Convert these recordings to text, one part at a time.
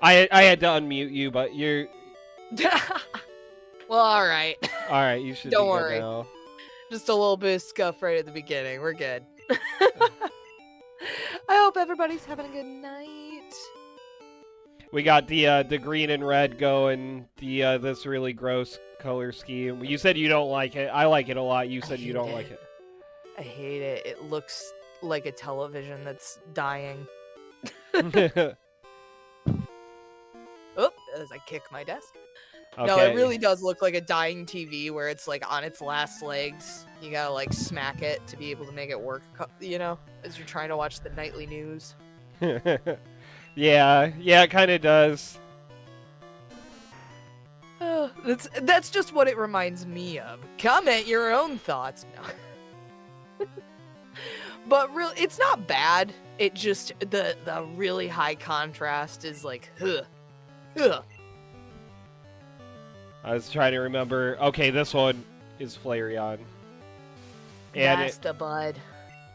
I had to unmute you, but you're... Well, alright. Alright, you should Don't be good worry. now. Just a little bit of scuff right at the beginning. We're good. I hope everybody's having a good night. We got the green and red going, this really gross color scheme. You said you don't like it. I like it a lot. You said you don't like it. I hate it. It looks like a television that's dying. Oop, as I kick my desk. Okay. No, it really does look like a dying TV where it's like on its last legs. You gotta like smack it to be able to make it work, you know, as you're trying to watch the nightly news. yeah, it kind of does. That's just what it reminds me of. Comment your own thoughts. No. But really, it's not bad. It just, the really high contrast is like, ugh. I was trying to remember. Okay, this one is Flareon. And That's the bud.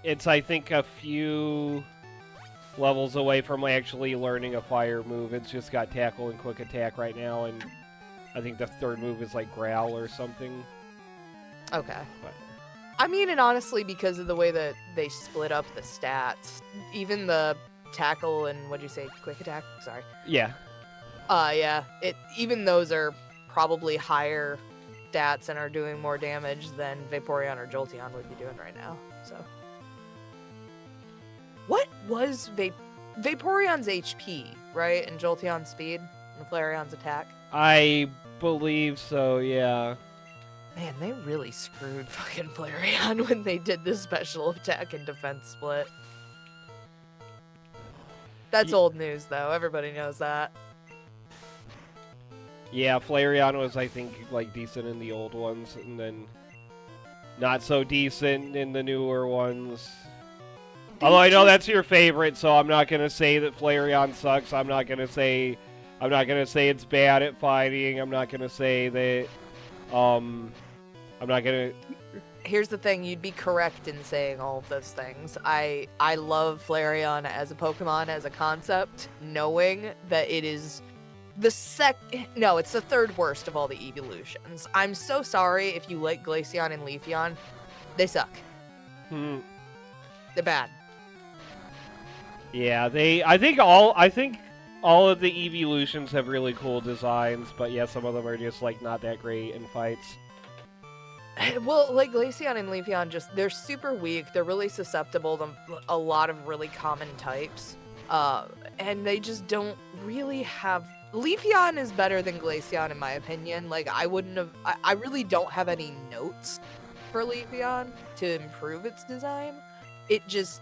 It's, I think, a few levels away from actually learning a fire move. It's just got Tackle and Quick Attack right now, and I think the third move is like Growl or something. Okay. But... I mean, and honestly, because of the way that they split up the stats, even the Tackle and, what'd you say, Quick Attack? Sorry. Yeah. Yeah. Even those are probably higher stats and are doing more damage than Vaporeon or Jolteon would be doing right now. So, what was Vaporeon's HP, right? And Jolteon's speed and Flareon's attack? I believe so, yeah. Man, they really screwed fucking Flareon when they did the special attack and defense split. That's old news, though. Everybody knows that. Yeah, Flareon was, I think, like, decent in the old ones, and then not so decent in the newer ones. Although I know that's your favorite, so I'm not gonna say that Flareon sucks. I'm not gonna say it's bad at fighting. I'm not gonna say that, I'm not gonna... Here's the thing, you'd be correct in saying all of those things. I love Flareon as a Pokemon, as a concept, knowing that it is... it's the third worst of all the evolutions. I'm so sorry if you like Glaceon and Leafeon. They suck. They're bad. Yeah, I think all of the evolutions have really cool designs, but yeah, some of them are just like not that great in fights. Well, like Glaceon and Leafeon, they're super weak. They're really susceptible to a lot of really common types. And they just don't really have... Leafeon is better than Glaceon in my opinion. Like, I really don't have any notes for Leafeon to improve its design. It just...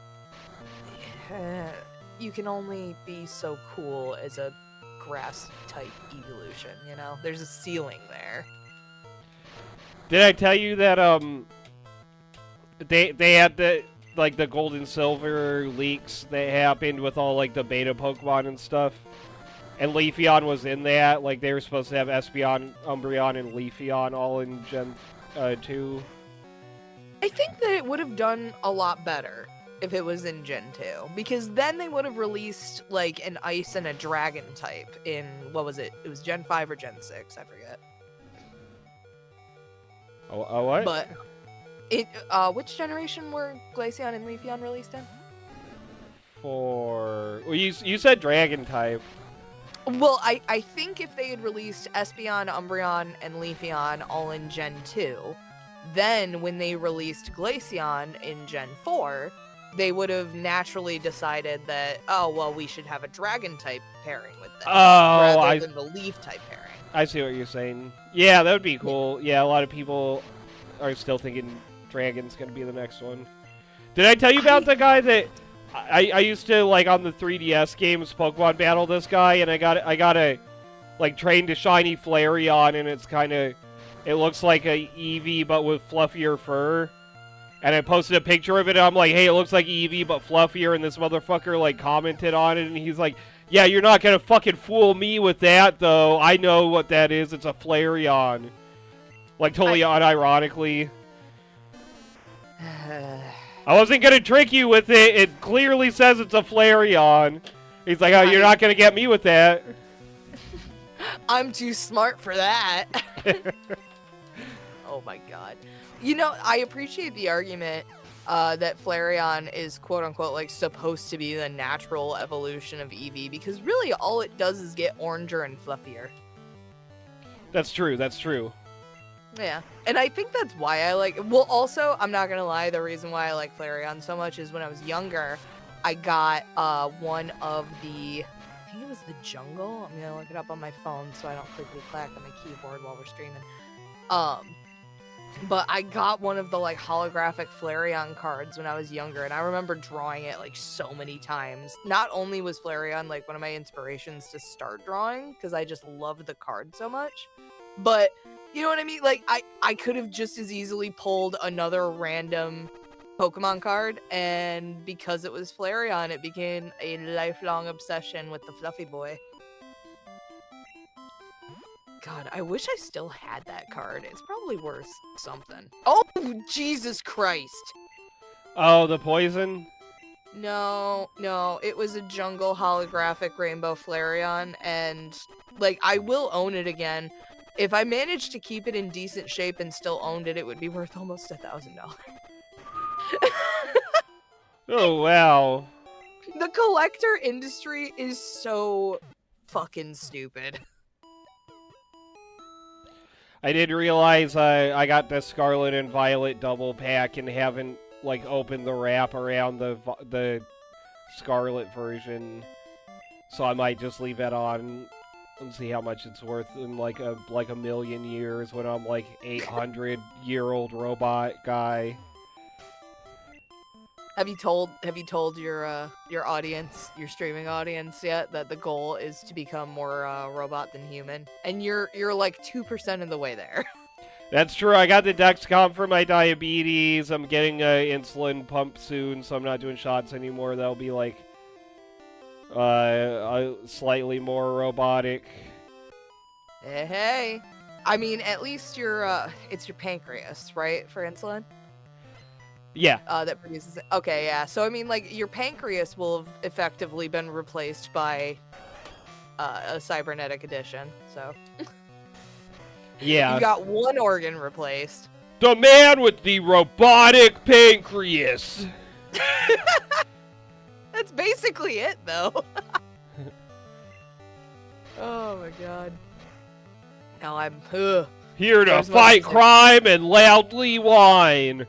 you can only be so cool as a grass-type evolution, you know? There's a ceiling there. Did I tell you that, they had the gold and silver leaks that happened with all, like, the beta Pokemon and stuff? And Leafeon was in that. Like, they were supposed to have Espeon, Umbreon, and Leafeon all in Gen 2. I think that it would have done a lot better if it was in Gen 2. Because then they would have released, like, an Ice and a Dragon type in, what was it? It was Gen 5 or Gen 6, I forget. Oh, what? But, which generation were Glaceon and Leafeon released in? Well, you said Dragon type. Well, I think if they had released Espeon, Umbreon, and Leafeon all in Gen 2, then when they released Glaceon in Gen 4, they would have naturally decided that, oh, well, we should have a Dragon-type pairing with them, rather than the Leaf-type pairing. I see what you're saying. Yeah, that would be cool. Yeah, a lot of people are still thinking Dragon's going to be the next one. Did I tell you about the guy that... I used to, like, on the 3DS games, Pokemon battle this guy, and I got a, like, trained to shiny Flareon, and it's kind of, it looks like a Eevee, but with fluffier fur. And I posted a picture of it, and I'm like, hey, it looks like Eevee, but fluffier, and this motherfucker, like, commented on it, and he's like, yeah, you're not gonna fucking fool me with that, though. I know what that is. It's a Flareon. Like, totally unironically. I wasn't gonna trick you with it. It clearly says it's a Flareon. He's like, oh, you're not gonna get me with that. I'm too smart for that. Oh my god. You know, I appreciate the argument that Flareon is quote-unquote like supposed to be the natural evolution of Eevee, because really all it does is get oranger and fluffier. That's true, that's true. Yeah, and I think that's why I like. Well, also, I'm not gonna lie. The reason why I like Flareon so much is when I was younger, I got one of the. I think it was the Jungle. I'm gonna look it up on my phone so I don't clickety clack on my keyboard while we're streaming. But I got one of the like holographic Flareon cards when I was younger, and I remember drawing it like so many times. Not only was Flareon like one of my inspirations to start drawing, because I just loved the card so much, but you know what I mean? Like, I could have just as easily pulled another random Pokemon card, and because it was Flareon, it became a lifelong obsession with the fluffy boy. God, I wish I still had that card. It's probably worth something. Oh, Jesus Christ! Oh, the poison? No, it was a Jungle holographic Rainbow Flareon, and, like, I will own it again. If I managed to keep it in decent shape and still owned it, it would be worth almost $1,000. Oh, wow. The collector industry is so fucking stupid. I didn't realize I got the Scarlet and Violet double pack and haven't, like, opened the wrap around the Scarlet version. So I might just leave that on and see how much it's worth in like a million years when I'm like 800-year-old robot guy. Have you told your audience, your streaming audience yet, that the goal is to become more robot than human? And you're like 2% of the way there. That's true. I got the Dexcom for my diabetes. I'm getting an insulin pump soon, so I'm not doing shots anymore. That'll be like slightly more robotic. Hey, I mean, at least it's your pancreas, right, for insulin? Yeah. That produces it. Okay, yeah. So I mean, like, your pancreas will have effectively been replaced by a cybernetic addition. So yeah. You got one organ replaced. The man with the robotic pancreas. That's basically it, though. Oh my god. Now I'm here to There's fight crime and loudly whine.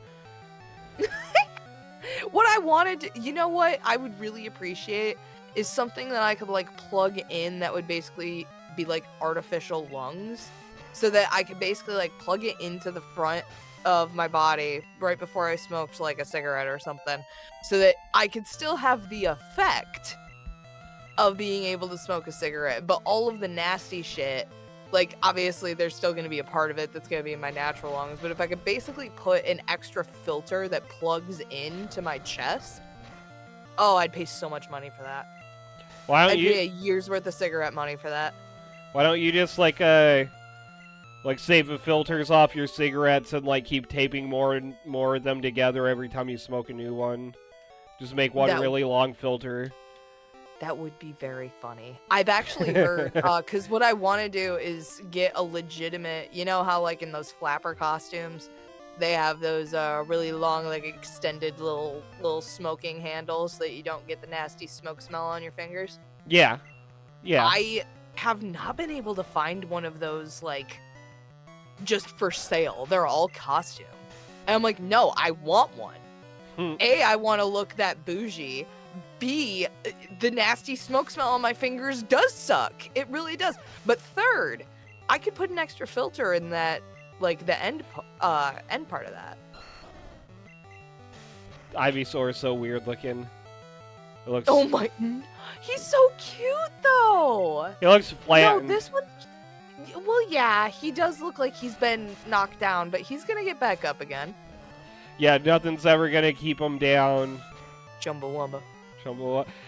What I wanted to, you know what I would really appreciate is something that I could like plug in that would basically be like artificial lungs, so that I could basically like plug it into the front of my body right before I smoked like a cigarette or something, so that I could still have the effect of being able to smoke a cigarette, but all of the nasty shit, like, obviously there's still going to be a part of it that's going to be in my natural lungs, but if I could basically put an extra filter that plugs into my chest, oh, I'd pay so much money for that. Why don't I'd you pay a year's worth of cigarette money for that. Why don't you just like save the filters off your cigarettes and like keep taping more and more of them together every time you smoke a new one? Just make one really long filter. That would be very funny. I've actually heard, because what I want to do is get a legitimate, you know how like in those flapper costumes, they have those really long, like extended little smoking handles so that you don't get the nasty smoke smell on your fingers? Yeah. Yeah. I have not been able to find one of those, like, just for sale. They're all costume. And I'm like, no, I want one. A, I want to look that bougie. B, the nasty smoke smell on my fingers does suck. It really does. But third, I could put an extra filter in that, like the end part of that. Ivysaur is so weird looking. It looks. Oh my! He's so cute though. He looks flat. No, this one. Well, yeah, he does look like he's been knocked down, but he's gonna get back up again. Yeah, nothing's ever gonna keep him down. Chumbawamba.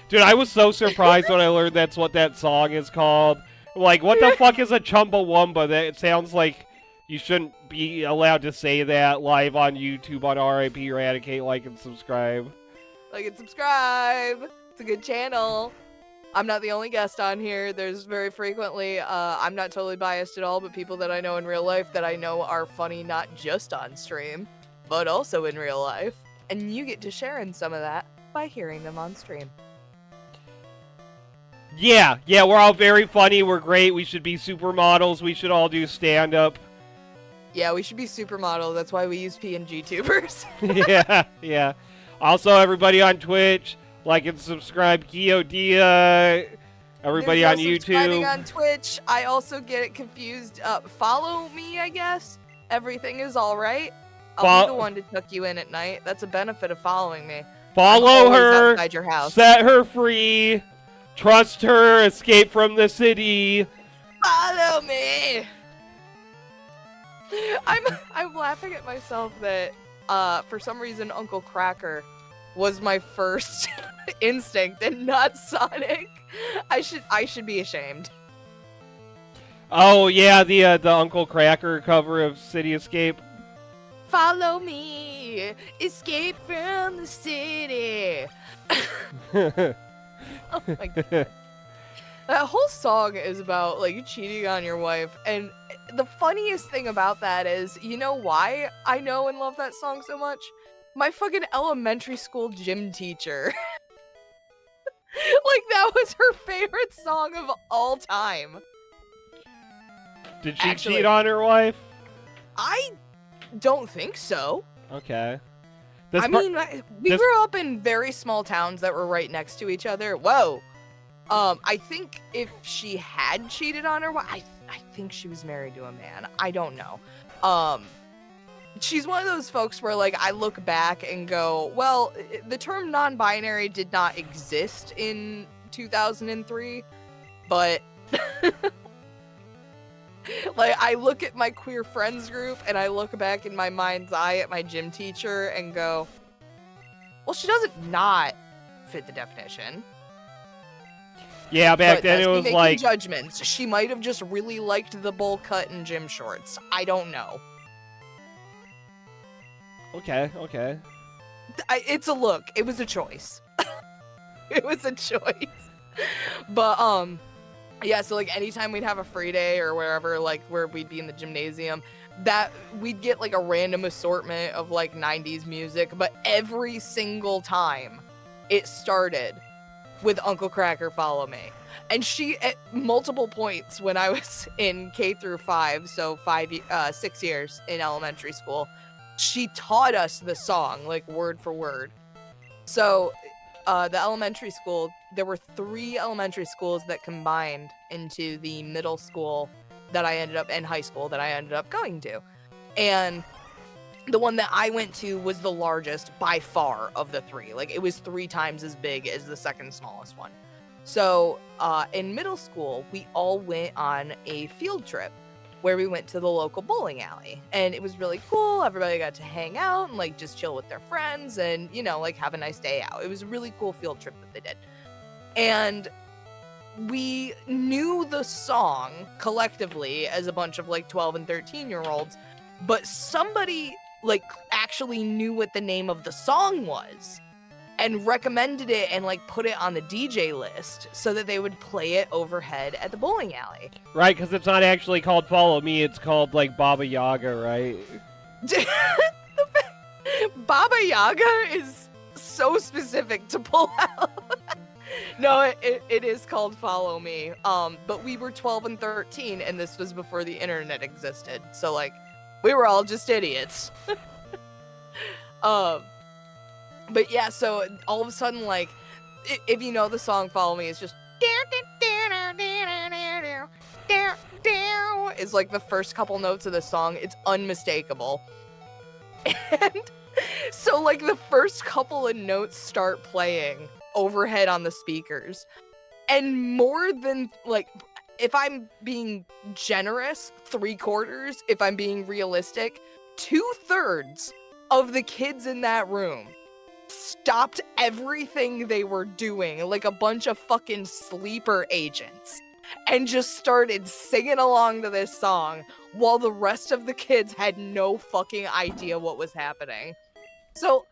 Dude, I was so surprised when I learned that's what that song is called. Like, what the fuck is a Chumbawamba? That it sounds like you shouldn't be allowed to say that live on YouTube on RIP Eradicate. Like and subscribe. Like and subscribe. It's a good channel. I'm not the only guest on here. There's very frequently, I'm not totally biased at all, but people that I know in real life that I know are funny not just on stream, but also in real life. And you get to share in some of that by hearing them on stream. Yeah, we're all very funny. We're great. We should be supermodels. We should all do stand-up. Yeah, we should be supermodels. That's why we use PNG tubers. yeah. Also, everybody on Twitch, like and subscribe. Kiodia. Everybody on YouTube. Subscribing on Twitch. I also get it confused. Follow me, I guess. Everything is all right. I'll be the one to tuck you in at night. That's a benefit of following me. Follow her. Outside your house. Set her free. Trust her. Escape from the city. Follow me. I'm laughing at myself that for some reason Uncle Kracker was my first instinct and not Sonic. I should be ashamed. Oh yeah, the Uncle Kracker cover of City Escape. Follow me, escape from the city. Oh my god. That whole song is about like cheating on your wife, and the funniest thing about that is, you know why I know and love that song so much? My fucking elementary school gym teacher. Like that was her favorite song of all time. Did she cheat on her wife? I don't think so. Okay. We grew up in very small towns that were right next to each other. Whoa. I think if she had cheated on her, I think she was married to a man. I don't know. She's one of those folks where, like, I look back and go, well, the term non-binary did not exist in 2003, but like, I look at my queer friends group and I look back in my mind's eye at my gym teacher and go, well, she doesn't not fit the definition. Yeah, back then it was like judgments. She might have just really liked the bowl cut and gym shorts. I don't know. Okay. It's a look. It was a choice. It was a choice. But yeah. So like anytime we'd have a free day or wherever, like where we'd be in the gymnasium, that we'd get like a random assortment of like 90s music. But every single time, it started with Uncle Kracker, Follow Me. And she, at multiple points when I was in K through 5, so 6 years in elementary school, she taught us the song, like word for word. So the elementary school, there were 3 elementary schools that combined into the middle school that I ended up, and high school that I ended up going to. And the one that I went to was the largest by far of the 3. Like, it was 3 times as big as the second smallest one. So, in middle school, we all went on a field trip where we went to the local bowling alley. And it was really cool. Everybody got to hang out and, like, just chill with their friends and, you know, like, have a nice day out. It was a really cool field trip that they did. And we knew the song collectively as a bunch of, like, 12 and 13-year-olds, but somebody like actually knew what the name of the song was and recommended it and like put it on the DJ list so that they would play it overhead at the bowling alley. Right, because it's not actually called Follow Me, it's called like Baba Yaga, right? Baba Yaga is so specific to pull out. No, it is called Follow Me. But we were 12 and 13 and this was before the internet existed. So like we were all just idiots. But yeah, so all of a sudden, like, if you know the song Follow Me, it's just is like the first couple notes of the song. It's unmistakable. And so like the first couple of notes start playing overhead on the speakers. And more than like, if I'm being generous, 3/4, if I'm being realistic, 2/3 of the kids in that room stopped everything they were doing like a bunch of fucking sleeper agents and just started singing along to this song while the rest of the kids had no fucking idea what was happening. So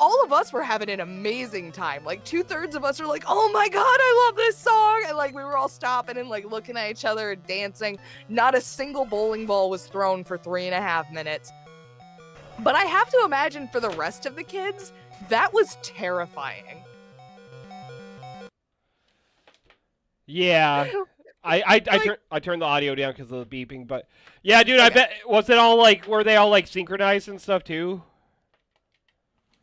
all of us were having an amazing time. Like 2/3 of us are like, oh my god, I love this song. And like we were all stopping and like looking at each other and dancing. Not a single bowling ball was thrown for 3.5 minutes. But I have to imagine for the rest of the kids, that was terrifying. Yeah. I turned the audio down because of the beeping, but yeah, dude, okay. I bet, was it all like, were they all like synchronized and stuff too?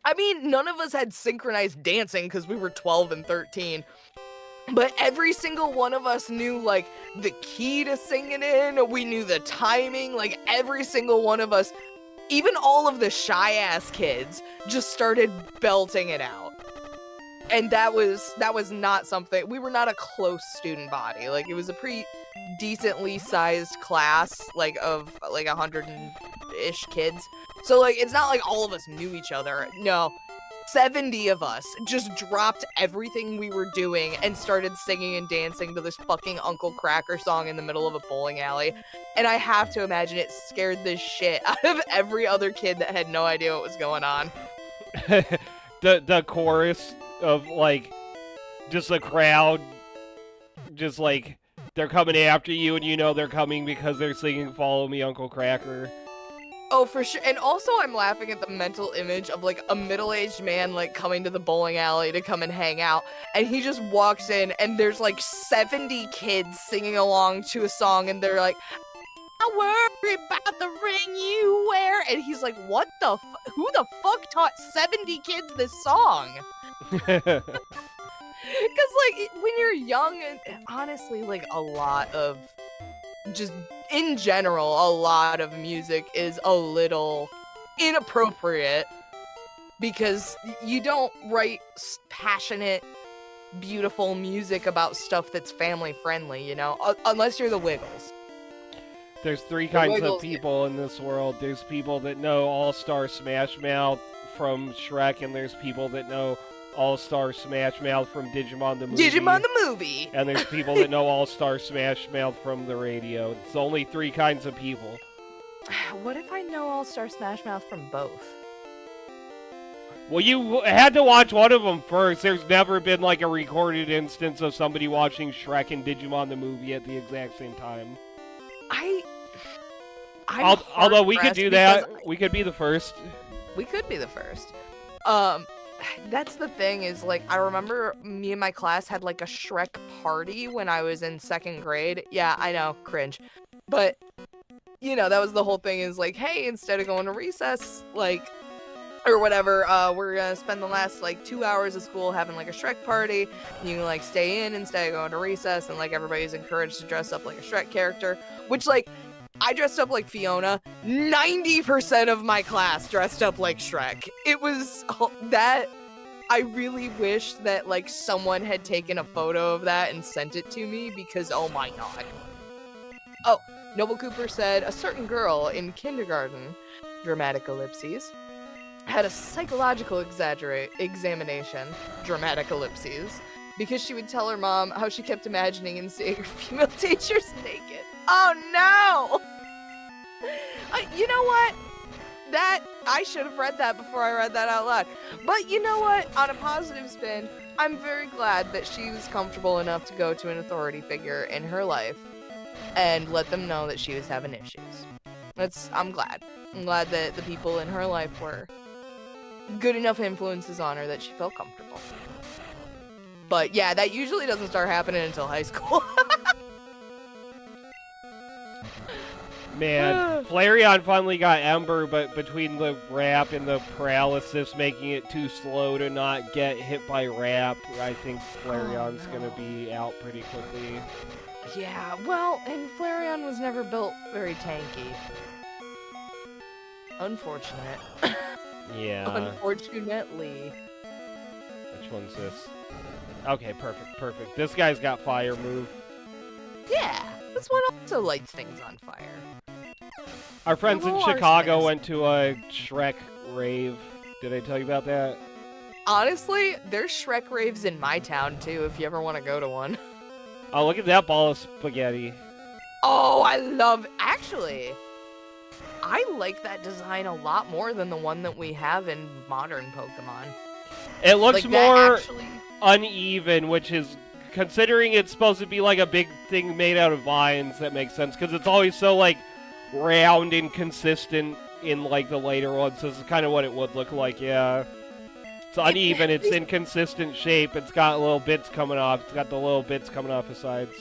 I mean, none of us had synchronized dancing because we were 12 and 13, but every single one of us knew like the key to singing in, we knew the timing, like every single one of us, even all of the shy ass kids just started belting it out. And that was not something, we were not a close student body. Like, it was a pretty decently sized class, like, of, like, 100-ish kids. So, like, it's not like all of us knew each other. No, 70 of us just dropped everything we were doing and started singing and dancing to this fucking Uncle Kracker song in the middle of a bowling alley. And I have to imagine it scared the shit out of every other kid that had no idea what was going on. The chorus of like just a crowd just like they're coming after you and you know they're coming because they're singing Follow Me Uncle Kracker. Oh, for sure. And also I'm laughing at the mental image of like a middle-aged man like coming to the bowling alley to come and hang out, and he just walks in and there's like 70 kids singing along to a song and they're like, I worry about the ring you wear, and he's like, what the who the fuck taught 70 kids this song? Because, like, when you're young, and honestly, like, a lot of, just, in general, a lot of music is a little inappropriate, because you don't write passionate, beautiful music about stuff that's family-friendly, you know? Unless you're the Wiggles. There's three kinds of people in this world. There's people that know All-Star Smash Mouth from Shrek, and there's people that know All-Star Smash Mouth from Digimon the movie. Digimon the movie! And there's people that know All-Star Smash Mouth from the radio. It's only three kinds of people. What if I know All-Star Smash Mouth from both? Well, you had to watch one of them first. There's never been, like, a recorded instance of somebody watching Shrek and Digimon the movie at the exact same time. Although we could do that. We could be the first. We could be the first. That's the thing is, like, I remember me and my class had, like, a Shrek party when I was in 2nd grade. Yeah, I know, cringe. But, you know, that was the whole thing is, like, hey, instead of going to recess, like, or whatever, we're gonna spend the last, like, 2 hours of school having, like, a Shrek party. You can, like, stay in instead of going to recess, and, like, everybody's encouraged to dress up like a Shrek character. Which, like, I dressed up like Fiona. 90% of my class dressed up like Shrek. It was that. I really wish that like someone had taken a photo of that and sent it to me because oh my god. Oh, Noble Cooper said a certain girl in kindergarten, dramatic ellipses, had a psychological examination, dramatic ellipses, because she would tell her mom how she kept imagining and seeing her female teachers naked. Oh no! You know what? That, I should have read that before I read that out loud. But you know what? On a positive spin, I'm very glad that she was comfortable enough to go to an authority figure in her life and let them know that she was having issues. I'm glad. I'm glad that the people in her life were good enough influences on her that she felt comfortable. But yeah, that usually doesn't start happening until high school. Man, Flareon finally got Ember, but between the rap and the paralysis making it too slow to not get hit by rap, I think Flareon's gonna be out pretty quickly. Yeah, well, and Flareon was never built very tanky. Unfortunate. Yeah. Unfortunately. Which one's this? Okay, perfect. This guy's got fire move. Yeah, this one also lights things on fire. Our friends in Chicago went to a Shrek rave. Did I tell you about that? Honestly, there's Shrek raves in my town, too, if you ever want to go to one. Oh, look at that ball of spaghetti. Oh, I love... Actually, I like that design a lot more than the one that we have in modern Pokemon. It looks Like, more that actually... uneven, which is, considering it's supposed to be like a big thing made out of vines, that makes sense, because it's always so, like, round and consistent in, like, the later ones. This is kind of what it would look like, yeah. It's uneven, it's inconsistent shape, it's got little bits coming off, it's got the little bits coming off the sides.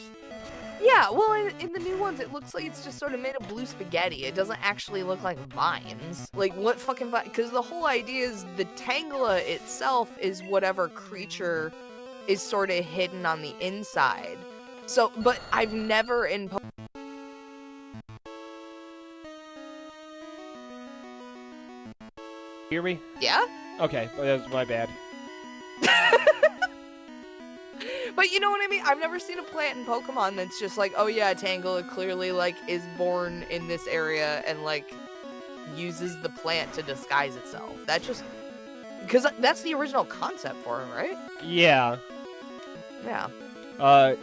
Yeah, well, in the new ones, it looks like it's just sort of made of blue spaghetti. It doesn't actually look like vines. Like, what fucking vine? Because the whole idea is the Tangela itself is whatever creature is sort of hidden on the inside. So, but I've never in Hear me? Yeah? Okay, well, that was my bad. But you know what I mean? I've never seen a plant in Pokemon that's just like, oh yeah, Tangela clearly, like, is born in this area and, like, uses the plant to disguise itself. That just... Because that's the original concept for it, right? Yeah. Yeah. I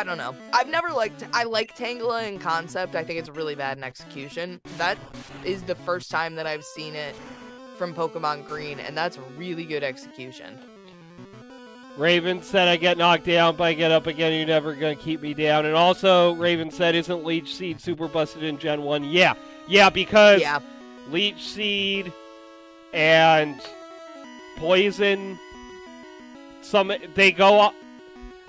don't know. I've never liked... I like Tangela in concept. I think it's really bad in execution. That is the first time that I've seen it from Pokemon Green, and that's really good execution. Raven said I get knocked down, but I get up again, you're never gonna keep me down. And also, Raven said, isn't Leech Seed super busted in Gen 1? Yeah. Yeah, because Leech Seed and Poison, they go up.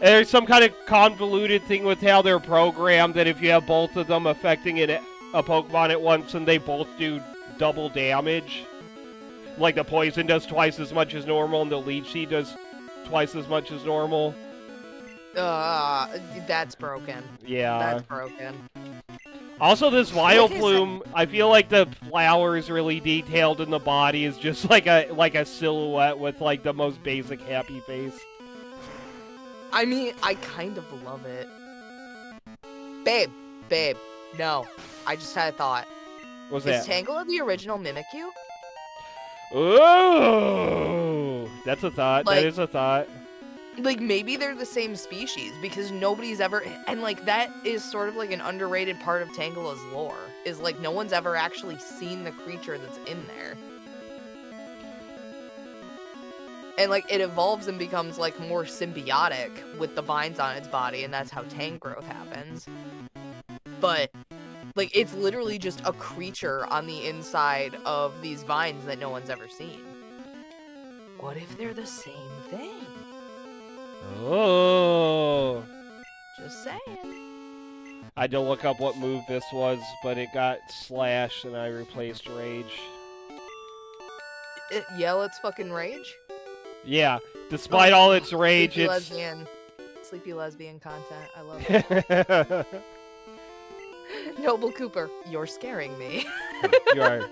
There's some kind of convoluted thing with how they're programmed that if you have both of them affecting a Pokemon at once and they both do double damage, like the Poison does twice as much as normal and the Leech Seed does twice as much as normal. That's broken. Yeah. That's broken. Also, this Vileplume, I feel like the flower is really detailed and the body is just like a silhouette with like the most basic happy face. I mean, I kind of love it. Babe, no. I just had a thought. What's that? Is Tangela the original Mimikyu? Ooh, that's a thought. Like, that is a thought. Like, maybe they're the same species, because nobody's ever... And, like, that is sort of, like, an underrated part of Tangela's lore, is, like, no one's ever actually seen the creature that's in there. And, like, it evolves and becomes, like, more symbiotic with the vines on its body, and that's how Tang growth happens. But... like, it's literally just a creature on the inside of these vines that no one's ever seen. What if they're the same thing? Oh. Just saying. I had to look up what move this was, but it got Slash and I replaced Rage. Yeah, let's fucking rage? Yeah, despite all its rage, Sleepy lesbian content. I love it. Noble Cooper, you're scaring me. You are.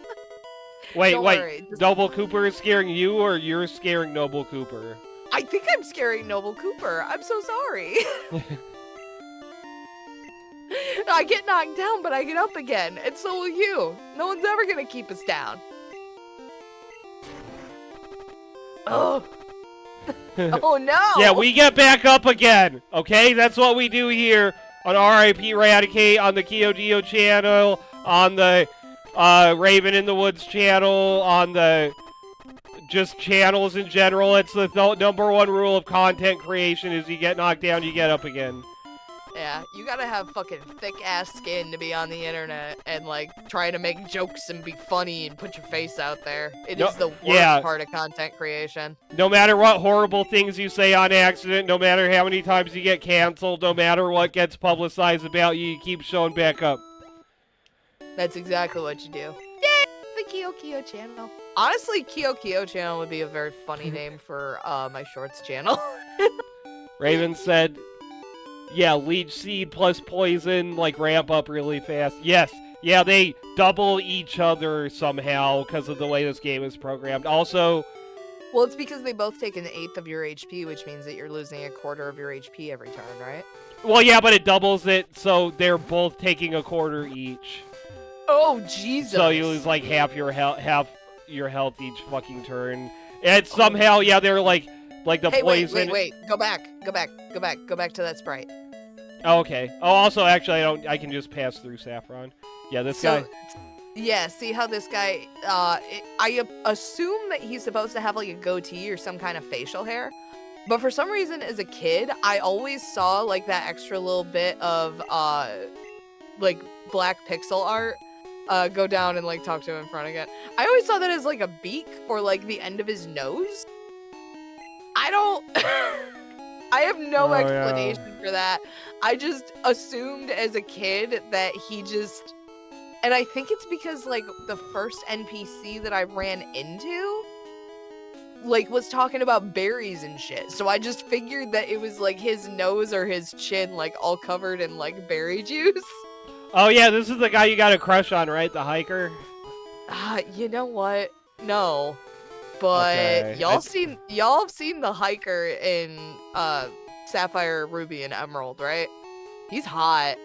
Wait. Worry. Noble Cooper is scaring you, or you're scaring Noble Cooper? I think I'm scaring Noble Cooper. I'm so sorry. I get knocked down, but I get up again, and so will you. No one's ever gonna keep us down. Oh. Oh no! Yeah, we get back up again, okay? That's what we do here on RIP Raticate, on the KioDio channel, on the Raven in the Woods channel, on the just channels in general. It's the number one rule of content creation is you get knocked down, you get up again. Yeah, you gotta have fucking thick-ass skin to be on the internet and, like, try to make jokes and be funny and put your face out there. It is the worst part of content creation. No matter what horrible things you say on accident, no matter how many times you get canceled, no matter what gets publicized about you, you keep showing back up. That's exactly what you do. Yay! The KioKio channel. Honestly, KioKio channel would be a very funny name for my shorts channel. Raven said... yeah, Leech Seed plus Poison, like, ramp up really fast. Yes. Yeah, they double each other somehow because of the way this game is programmed. Also... well, it's because they both take an eighth of your HP, which means that you're losing a quarter of your HP every turn, right? well, yeah, but it doubles it, so they're both taking a quarter each. Oh, Jesus. So you lose, like, half your health each fucking turn. And somehow, yeah, they're, like the Poison... Wait. Go back to that sprite. Oh, okay. Oh, also, actually, I can just pass through Saffron. Yeah, this guy. Yeah, see how this guy, assume that he's supposed to have like a goatee or some kind of facial hair. But for some reason, as a kid, I always saw like that extra little bit of like black pixel art go down and like talk to him in front again. I always saw that as like a beak or like the end of his nose. I don't I have no explanation for that. I just assumed as a kid that he just, and I think it's because like the first NPC that I ran into like was talking about berries and shit. So I just figured that it was like his nose or his chin like all covered in like berry juice. Oh yeah, this is the guy you got a crush on, right? The hiker? You know what? No. But Okay. y'all have seen the hiker in Sapphire, Ruby, and Emerald, right? He's hot.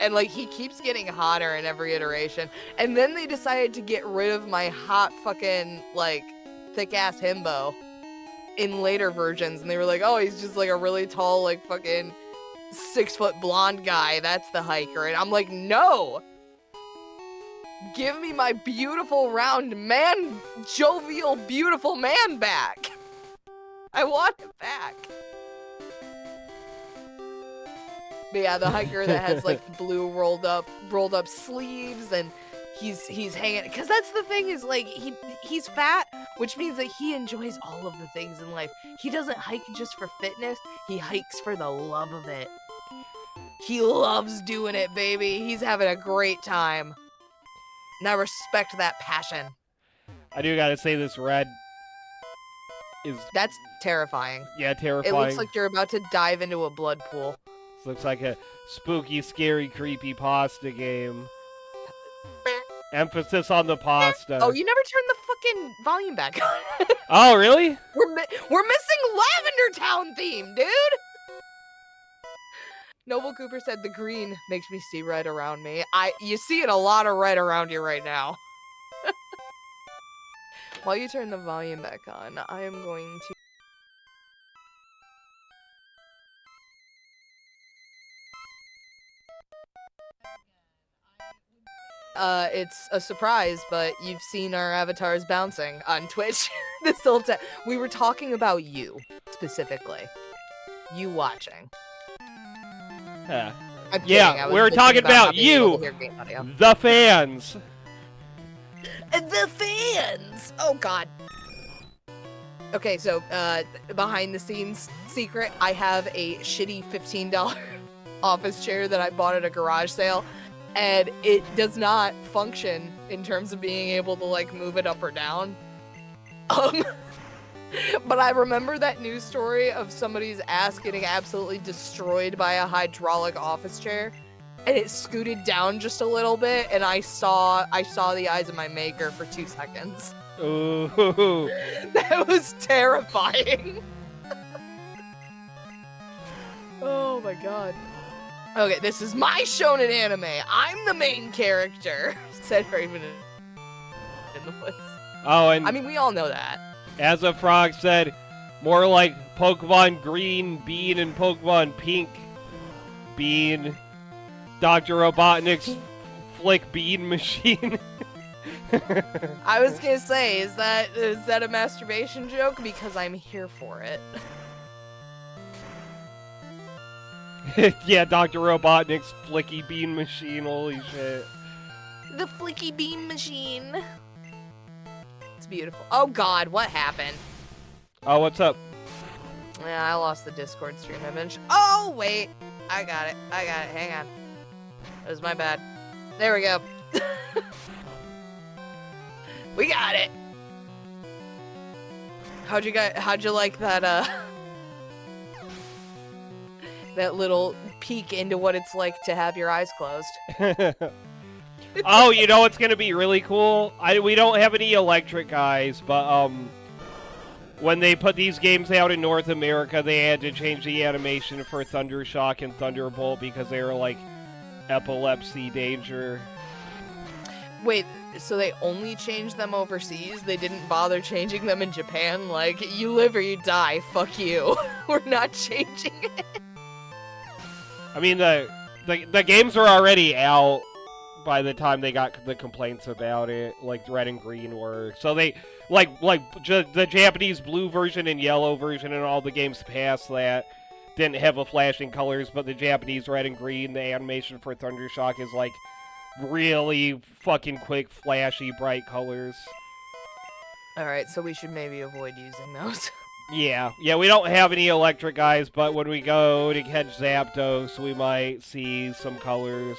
And like he keeps getting hotter in every iteration. And then they decided to get rid of my hot fucking like thick ass himbo in later versions, and they were like, oh, he's just like a really tall, like fucking 6-foot blonde guy. That's the hiker. And I'm like, no! Give me my beautiful, round man, jovial, beautiful man back. I want him back. But yeah, the hiker that has like blue rolled up sleeves, and he's hanging, because that's the thing, is like he's fat, which means that he enjoys all of the things in life. He doesn't hike just for fitness, he hikes for the love of it. He loves doing it, baby. He's having a great time. And I respect that passion. I do gotta say this red is... That's terrifying. Yeah, terrifying. It looks like you're about to dive into a blood pool. This looks like a spooky, scary, creepy pasta game. Emphasis on the pasta. Oh, you never turned the fucking volume back on. Oh, really? We're missing Lavender Town theme, dude! Noble Cooper said the green makes me see red around me. You see a lot of red around you right now. While you turn the volume back on, I am going to... It's a surprise, but you've seen our avatars bouncing on Twitch this whole time. We were talking about you, specifically. You watching. Yeah. I'm kidding. Yeah, we were talking about you, the fans. The fans! Oh, God. Okay, so, behind the scenes secret, I have a shitty $15 office chair that I bought at a garage sale. And it does not function in terms of being able to, like, move it up or down. But I remember that news story of somebody's ass getting absolutely destroyed by a hydraulic office chair. And it scooted down just a little bit, and I saw the eyes of my maker for 2 seconds. Ooh. That was terrifying. Oh my god. Okay, this is my shonen anime. I'm the main character, said Raven in the woods. Oh, and I mean, we all know that. As a Frog said, more like Pokemon Green Bean and Pokemon Pink Bean. Dr. Robotnik's Flick Bean Machine. I was gonna say, is that a masturbation joke? Because I'm here for it. Yeah, Dr. Robotnik's Flicky Bean Machine, holy shit. The Flicky Bean Machine. It's beautiful. Oh god, what happened? Oh, what's up? Yeah, I lost the Discord stream image. Oh, wait. I got it. Hang on. It was my bad. There we go. We got it. How'd you like that, that little peek into what it's like to have your eyes closed? Oh, you know what's gonna be really cool? We don't have any electric guys, but when they put these games out in North America, they had to change the animation for Thundershock and Thunderbolt because they were like epilepsy danger. Wait, so they only changed them overseas? They didn't bother changing them in Japan? Like, you live or you die, fuck you. We're not changing it. I mean, the games are already out. by the time they got the complaints about it, like red and green were. So they the Japanese blue version and yellow version and all the games past that didn't have a flashing colors, but the Japanese red and green, the animation for Thundershock is like really fucking quick, flashy, bright colors. Alright, so we should maybe avoid using those. Yeah, we don't have any electric guys, but when we go to catch Zapdos, we might see some colors.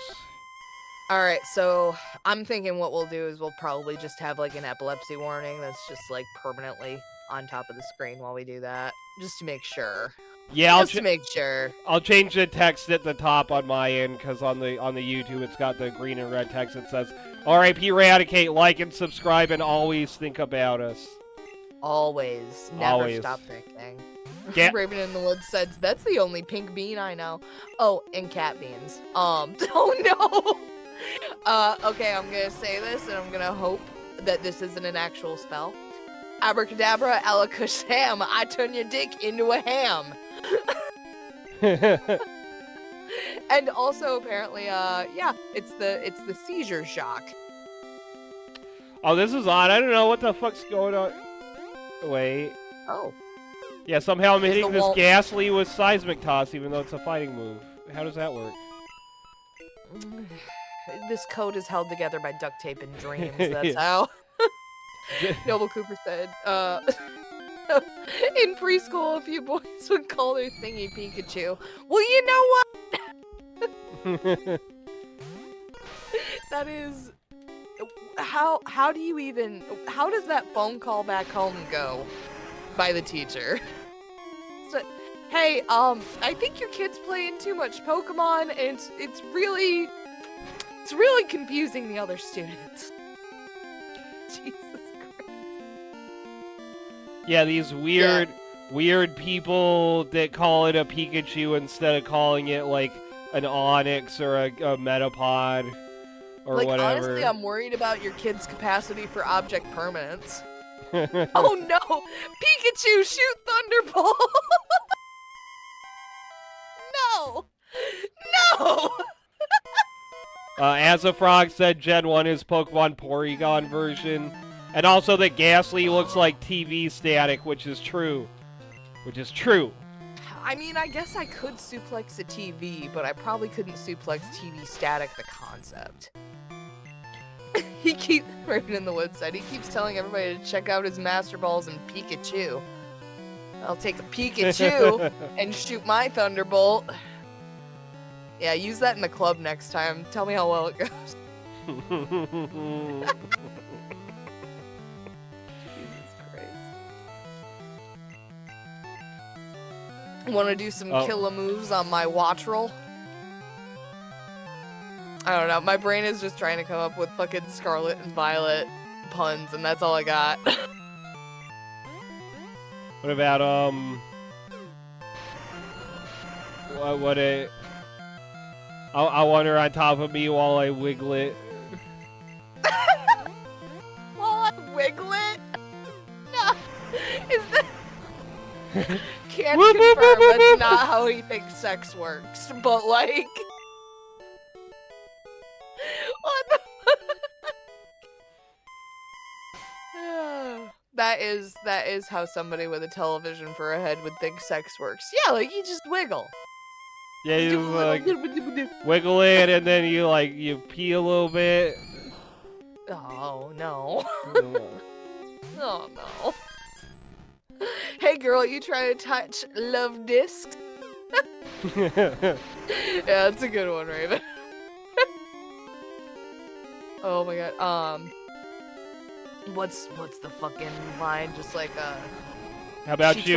Alright, so I'm thinking what we'll do is we'll probably just have like an epilepsy warning that's just like permanently on top of the screen while we do that. Just to make sure. Yeah, Just to make sure. I'll change the text at the top on my end, because on the YouTube it's got the green and red text that says, RIP Raticate, like and subscribe, and always think about us. Always. Never Always. stop thinking. Yeah. Raven in the Woods says, that's the only pink bean I know. Oh, and cat beans. Oh no! Okay, I'm gonna say this, and I'm gonna hope that this isn't an actual spell. Abracadabra, alakazam, I turn your dick into a ham. And also, apparently, yeah, it's the seizure shock. Oh, this is odd. I don't know what the fuck's going on. Wait. Oh. Yeah, somehow I'm hitting the this wall- Ghastly with Seismic Toss, even though it's a fighting move. How does that work? This code is held together by duct tape and dreams. That's how. Noble Cooper said, in preschool, a few boys would call their thingy Pikachu. Well, you know what? That is... How do you even... How does that phone call back home go by the teacher? So, hey, I think your kid's playing too much Pokemon, and it's really confusing the other students. Jesus Christ. Yeah, these weird people that call it a Pikachu instead of calling it like an Onix or a Metapod or Like, whatever. honestly, I'm worried about your kid's capacity for object permanence. Oh no! Pikachu, shoot Thunderbolt! No! No! Azafrog said Gen 1 is Pokemon Porygon version. And also that Ghastly looks like TV static, which is true. I mean, I guess I could suplex a TV, but I probably couldn't suplex TV static the concept. Raven in the Woods said, he keeps telling everybody to check out his Master Balls and Pikachu. I'll take a Pikachu and shoot my Thunderbolt. Yeah, use that in the club next time. Tell me how well it goes. Jesus Christ. Want to do some killer moves on my watch roll? I don't know. My brain is just trying to come up with fucking Scarlet and Violet puns, and that's all I got. What about, I want her on top of me while I wiggle it. While I wiggle it? No. Is that... Can't Whoop, whoop, confirm whoop, whoop, that's whoop. not how he thinks sex works, but like... What the That is how somebody with a television for a head would think sex works. Yeah, like you just wiggle. Yeah, you like wiggle it and then you pee a little bit. Oh no. Oh no. Hey girl, you try to touch love discs? Yeah, that's a good one, Raven. Oh my god. What's the fucking line? Just like How about she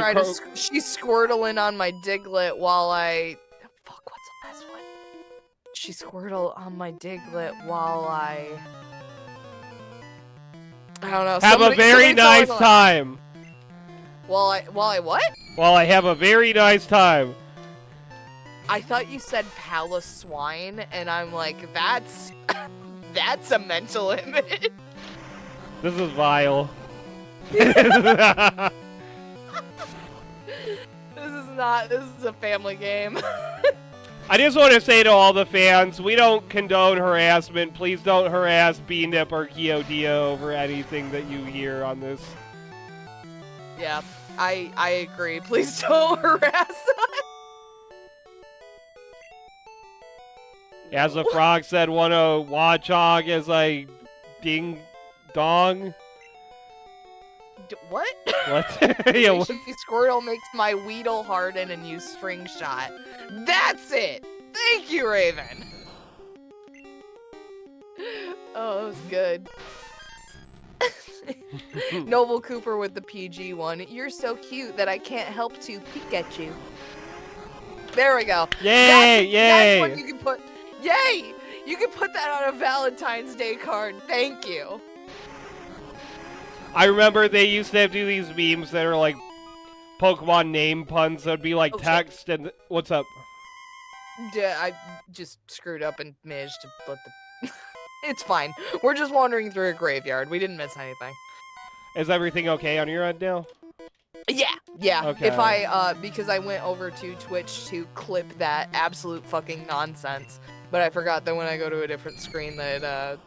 squirtling on my Diglett while I... Fuck, what's the last one? She squirtle on my Diglett while I don't know. Have a very nice time. While I what? While I have a very nice time. I thought you said palace swine, and I'm like, that's a mental image. This is vile. This is a family game. I just want to say to all the fans, we don't condone harassment. Please don't harass B-Nip or Kyodia over anything that you hear on this. Yeah, I agree. Please don't harass us. As the frog said, want to watchog as a ding dong. What? What? Yeah, what? Squirtle makes my Weedle harden and use string shot. That's it! Thank you, Raven! Oh, that was good. Noble Cooper with the PG one. You're so cute that I can't help to peek at you. There we go. Yay! Yay! That's what you can put. Yay! You can put that on a Valentine's Day card. Thank you. I remember they used to do these memes that are like Pokemon name puns that would be like text and what's up? Yeah, I just screwed up and managed to put the. It's fine. We're just wandering through a graveyard. We didn't miss anything. Is everything okay on your end now? Yeah. Okay. If I because I went over to Twitch to clip that absolute fucking nonsense, but I forgot that when I go to a different screen that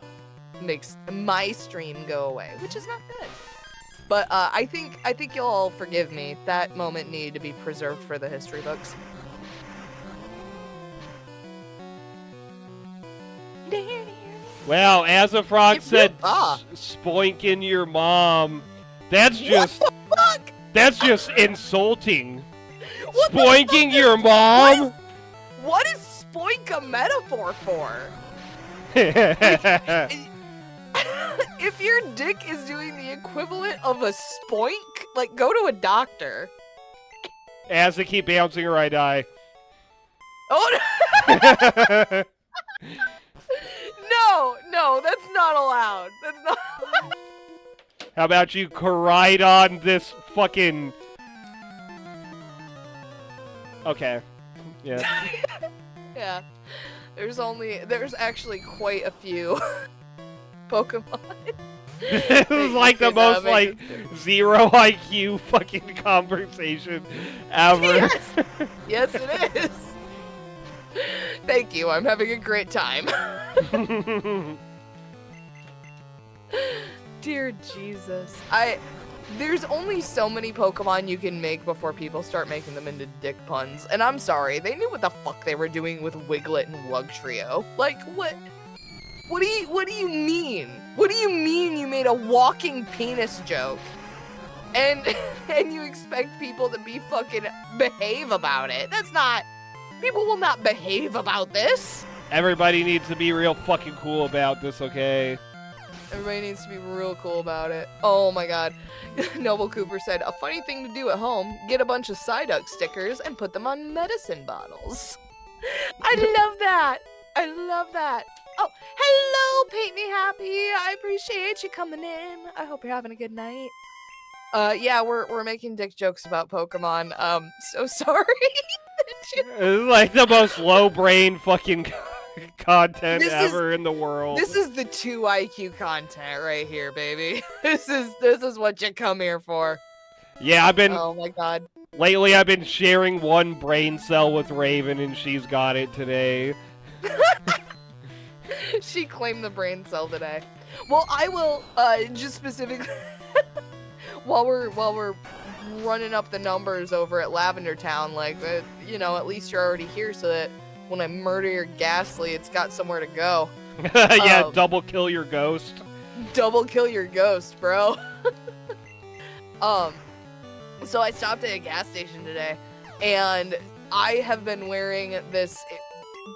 makes my stream go away, which is not good. But I think you'll all forgive me. That moment needed to be preserved for the history books. Well, as a frog said, spoinking your mom. That's just that's just insulting. What Spoinking your mom? What is spoink a metaphor for? If your dick is doing the equivalent of a spoink, like go to a doctor. As they keep bouncing her, I die. Oh no, that's not allowed. That's not allowed. How about you corride on this fucking... Okay. Yeah. Yeah. There's actually quite a few Pokemon. This is like the most like 0 IQ fucking conversation ever. Yes, yes it is. Thank you. I'm having a great time. Dear Jesus. There's only so many Pokemon you can make before people start making them into dick puns. And I'm sorry, they knew what the fuck they were doing with Wiglet and Wugtrio. Like, what do you mean? What do you mean you made a walking penis joke? And you expect people to be fucking behave about it? That's not... People will not behave about this. Everybody needs to be real fucking cool about this, okay? Everybody needs to be real cool about it. Oh my god. Noble Cooper said, a funny thing to do at home, get a bunch of Psyduck stickers and put them on medicine bottles. I love that. I love that. Oh, hello, Paint Me Happy. I appreciate you coming in. I hope you're having a good night. Yeah, we're making dick jokes about Pokemon. So sorry. It's like the most low brain fucking content ever in the world. This is the 2 IQ content right here, baby. This is what you come here for. Yeah, I've been... Oh my god. Lately, I've been sharing one brain cell with Raven, and she's got it today. She claimed the brain cell today. Well, I will, just specifically... while we're running up the numbers over at Lavender Town, like, you know, at least you're already here so that when I murder your Ghastly, it's got somewhere to go. Yeah, double kill your ghost. Double kill your ghost, bro. So I stopped at a gas station today, and I have been wearing this,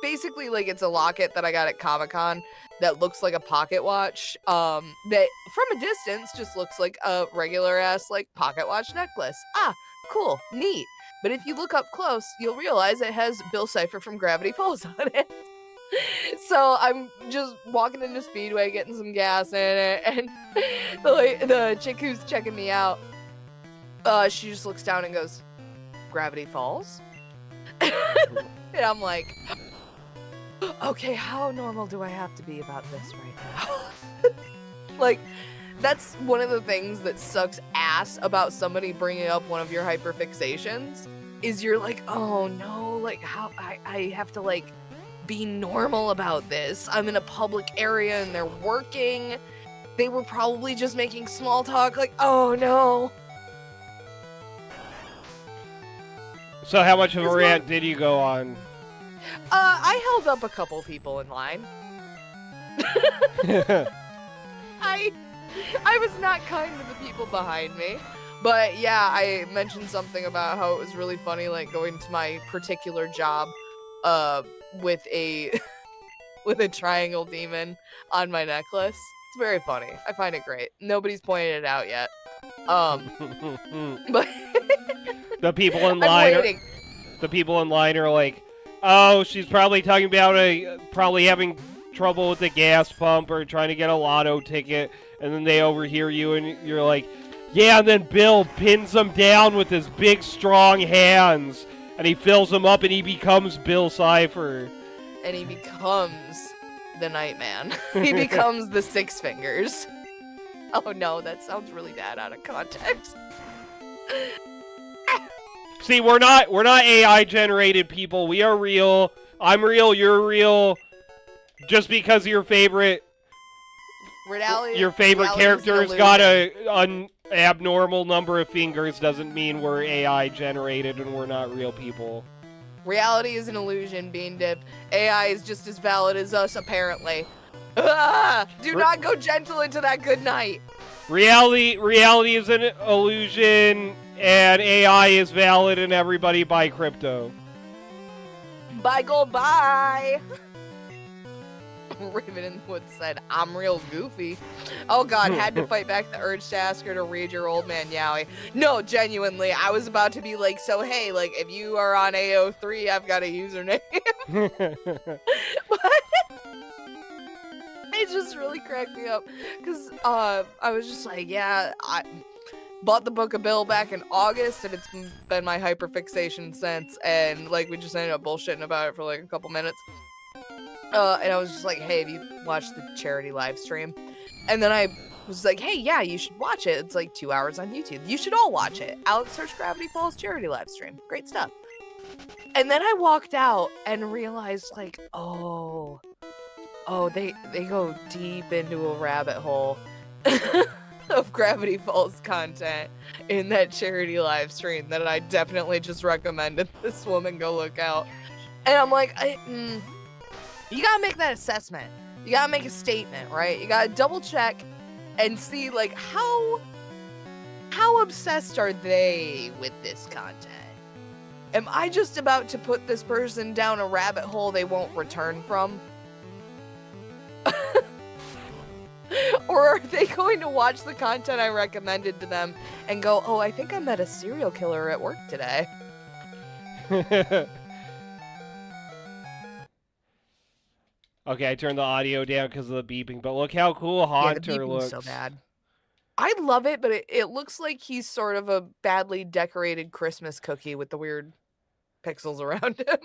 basically, like, it's a locket that I got at Comic-Con that looks like a pocket watch, that from a distance just looks like a regular ass, like, pocket watch necklace. Ah, cool, neat. But if you look up close, you'll realize it has Bill Cipher from Gravity Falls on it. So I'm just walking into Speedway, getting some gas in it, and the chick who's checking me out, she just looks down and goes, Gravity Falls? And I'm like, okay, how normal do I have to be about this right now? Like, that's one of the things that sucks ass about somebody bringing up one of your hyperfixations. is you're like, oh no, like how I have to like be normal about this. I'm in a public area and they're working. They were probably just making small talk, like, oh no. So how much of a rant did you go on? I held up a couple people in line. I was not kind to the people behind me. But yeah, I mentioned something about how it was really funny, like going to my particular job with a with a triangle demon on my necklace. It's very funny. I find it great. Nobody's pointed it out yet. But the people in I'm line waiting. the people in line are like, oh, she's probably talking about probably having trouble with the gas pump or trying to get a lotto ticket, and then they overhear you and you're like, yeah, and then Bill pins them down with his big strong hands and he fills them up and he becomes Bill Cipher. And he becomes the Nightman. He becomes the Six Fingers. Oh no, that sounds really bad out of context. See, we're not AI generated people. We are real. I'm real, you're real. Just because your favorite character's got an abnormal number of fingers doesn't mean we're AI generated and we're not real people. Reality is an illusion, Bean Dip. AI is just as valid as us, apparently. Ah, do not go gentle into that good night. Reality is an illusion, and AI is valid, and everybody buy crypto. Buy gold, bye. Raven in the Woods said, I'm real goofy. Oh god, had to fight back the urge to ask her to read your old man Yowie. No, genuinely, I was about to be like, so hey, like, if you are on AO3, I've got a username. But it just really cracked me up, because I was just like, yeah, I bought the Book of Bill back in August, and it's been my hyperfixation since, and, like, we just ended up bullshitting about it for, like, a couple minutes. And I was just like, hey, have you watched the charity live stream? And then I was like, hey, yeah, you should watch it. It's like 2 hours on YouTube. You should all watch it. Alex Search Gravity Falls charity live stream. Great stuff. And then I walked out and realized, like, oh, they go deep into a rabbit hole of Gravity Falls content in that charity live stream that I definitely just recommended this woman go look out. And I'm like, you gotta make that assessment. You gotta make a statement, right? You gotta double check and see, like, how obsessed are they with this content? Am I just about to put this person down a rabbit hole they won't return from? Or are they going to watch the content I recommended to them and go, oh, I think I met a serial killer at work today? Okay, I turned the audio down because of the beeping, but look how cool Haunter looks. So bad. I love it, but it looks like he's sort of a badly decorated Christmas cookie with the weird pixels around him.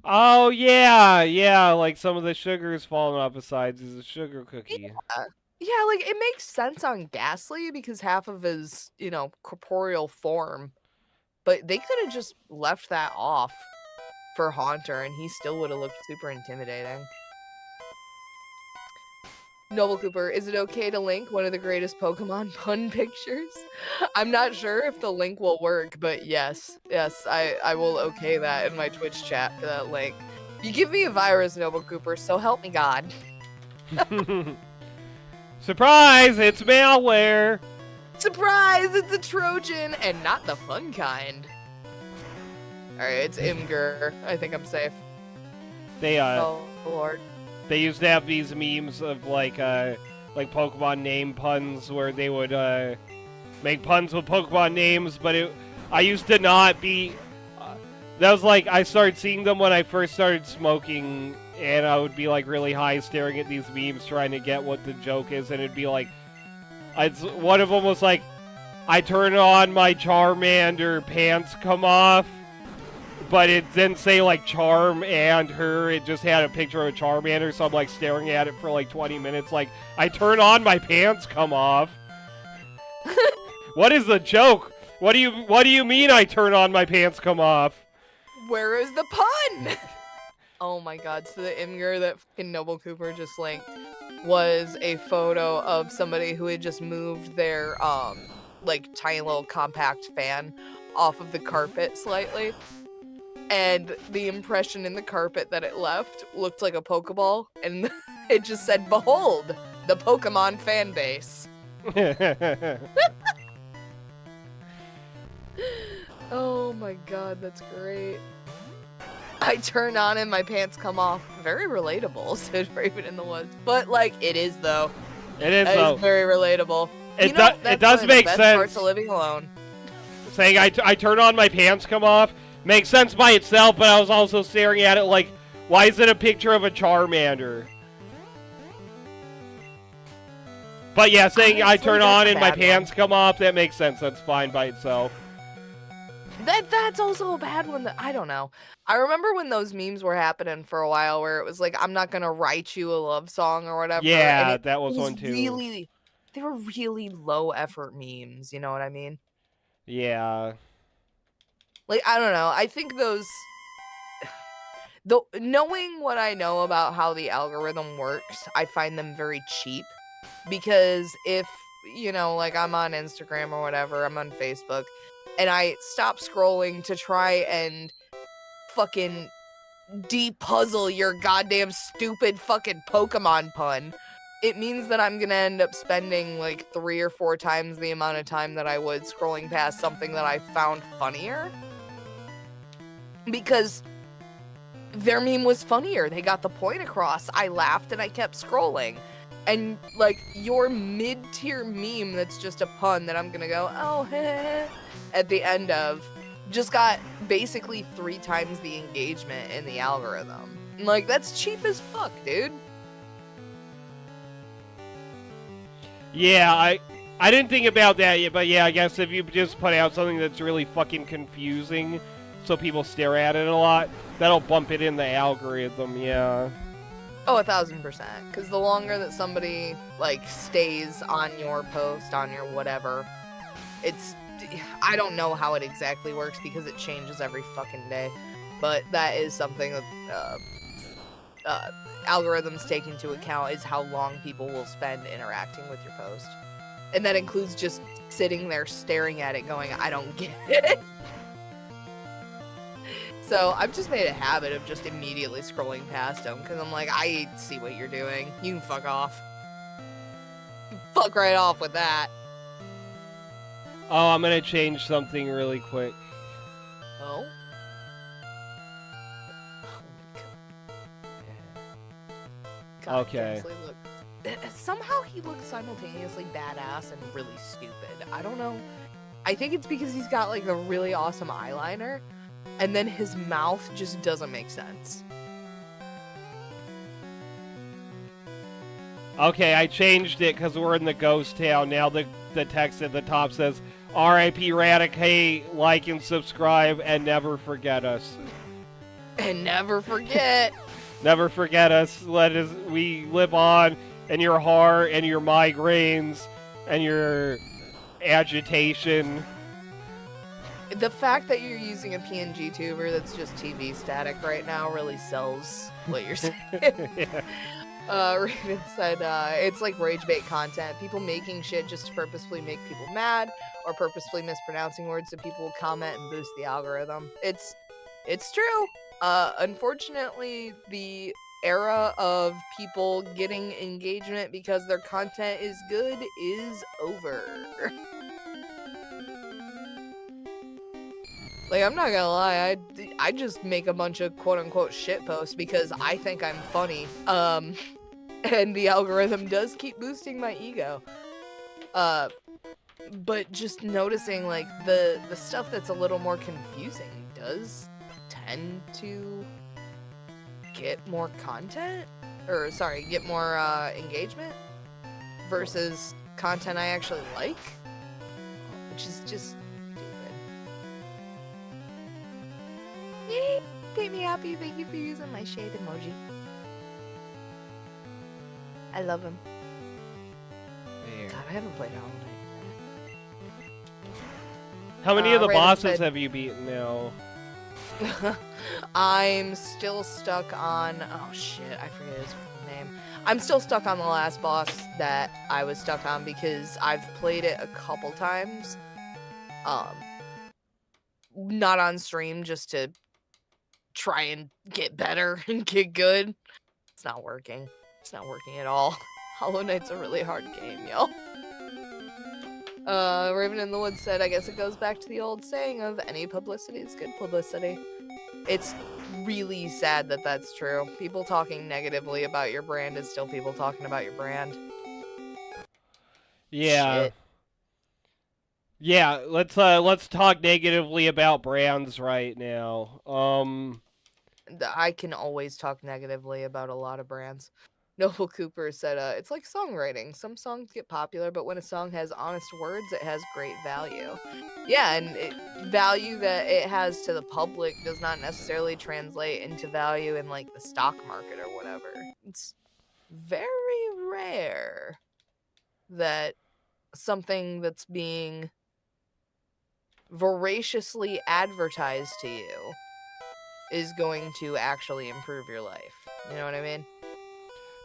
Oh, yeah, like some of the sugar is falling off his sides. He's a sugar cookie. Yeah, like, it makes sense on Ghastly because half of his, corporeal form. But they could have just left that off for Haunter, and he still would have looked super intimidating. Noble Cooper, is it okay to link one of the greatest Pokemon pun pictures? I'm not sure if the link will work, but yes, I will okay that in my Twitch chat for that link. You give me a virus, Noble Cooper, so help me God. Surprise, it's malware! Surprise, it's a Trojan, and not the fun kind. Alright, it's Imgur. I think I'm safe. Oh, Lord. They used to have these memes of like Pokemon name puns where they would make puns with Pokemon names, but I used to not be. That was like I started seeing them when I first started smoking, and I would be like really high, staring at these memes, trying to get what the joke is, and it'd be like, one of them was like, I turn on my Charmander, pants come off. But it didn't say, like, Charm and her. It just had a picture of a Charmander, so I'm, like, staring at it for, like, 20 minutes. Like, I turn on, my pants come off. What is the joke? What do you mean I turn on, my pants come off? Where is the pun? Oh my god, so the Imgur that fucking Noble Cooper just linked was a photo of somebody who had just moved their like tiny little compact fan off of the carpet slightly. And the impression in the carpet that it left looked like a Pokeball, and it just said, "Behold, the Pokemon fan base." Oh my god, that's great. I turn on and my pants come off. Very relatable, said Raven in the Woods. But, like, it is, though. It is, It though. is very relatable. It That's does one of the make best sense. Parts of living alone. Saying I turn on, my pants come off makes sense by itself, but I was also staring at it like, why is it a picture of a Charmander? But yeah, saying I turn on and my pants come off, that makes sense. That's fine by itself. That's also a bad one. That I don't know. I remember when those memes were happening for a while, where it was like, "I'm not gonna write you a love song" or whatever. Yeah, and that was one too. They were really low effort memes. You know what I mean? Yeah. Like, I don't know. I think those. Though, knowing what I know about how the algorithm works, I find them very cheap. Because if, like I'm on Instagram or whatever, I'm on Facebook, and I stop scrolling to try and fucking de-puzzle your goddamn stupid fucking Pokemon pun, it means that I'm gonna end up spending like 3 or 4 times the amount of time that I would scrolling past something that I found funnier. Because their meme was funnier. They got the point across. I laughed and I kept scrolling. And, like, your mid-tier meme that's just a pun that I'm gonna go, oh, heh, at the end of, just got basically 3 times the engagement in the algorithm. Like, that's cheap as fuck, dude. Yeah, I didn't think about that yet, but yeah, I guess if you just put out something that's really fucking confusing so people stare at it a lot, that'll bump it in the algorithm, yeah. Oh, 1000%. Because the longer that somebody, like, stays on your post, on your whatever, I don't know how it exactly works because it changes every fucking day. But that is something that algorithms take into account, is how long people will spend interacting with your post. And that includes just sitting there staring at it going, I don't get it. So I've just made a habit of just immediately scrolling past them because I'm like, I see what you're doing. You can fuck off. Fuck right off with that. Oh, I'm gonna change something really quick. Oh? God, Okay. Gensly somehow he looks simultaneously badass and really stupid. I don't know. I think it's because he's got like a really awesome eyeliner. And then his mouth just doesn't make sense. Okay, I changed it because we're in the ghost town. Now the text at the top says, R.I.P. Raticate, like and subscribe, and never forget us. And never forget. Never forget us. We live on in your heart and your migraines and your agitation. The fact that you're using a PNG tuber that's just TV static right now really sells what you're saying. Yeah. Raven said, it's like rage bait content. People making shit just to purposefully make people mad or purposefully mispronouncing words so people will comment and boost the algorithm. It's true. Unfortunately, the era of people getting engagement because their content is good is over. Like, I'm not gonna lie, I just make a bunch of quote-unquote shit posts because I think I'm funny. And the algorithm does keep boosting my ego. But just noticing, like, the stuff that's a little more confusing does tend to get more content? Or, sorry, get more, engagement? Versus content I actually like? Which is just... Yay! Made me happy. Thank you for using my shade emoji. I love him. There. God, I haven't played Hollow Knight. How many of the Raven bosses said- have you beaten now? I'm still stuck on. Oh shit, I forget his name. I'm still stuck on the last boss that I was stuck on because I've played it a couple times. Not on stream, just to try and get better and get good. It's not working. It's not working at all. Hollow Knight's a really hard game, yo. Raven in the Woods said, I guess it goes back to the old saying of any publicity is good publicity. It's really sad that that's true. People talking negatively about your brand is still people talking about your brand. Yeah. Shit. Yeah, let's talk negatively about brands right now. I can always talk negatively about a lot of brands. Noble Cooper said, it's like songwriting. Some songs get popular, but when a song has honest words, it has great value. Yeah, and value that it has to the public does not necessarily translate into value in, like, the stock market or whatever. It's very rare that something that's being voraciously advertised to you is going to actually improve your life. You know what I mean?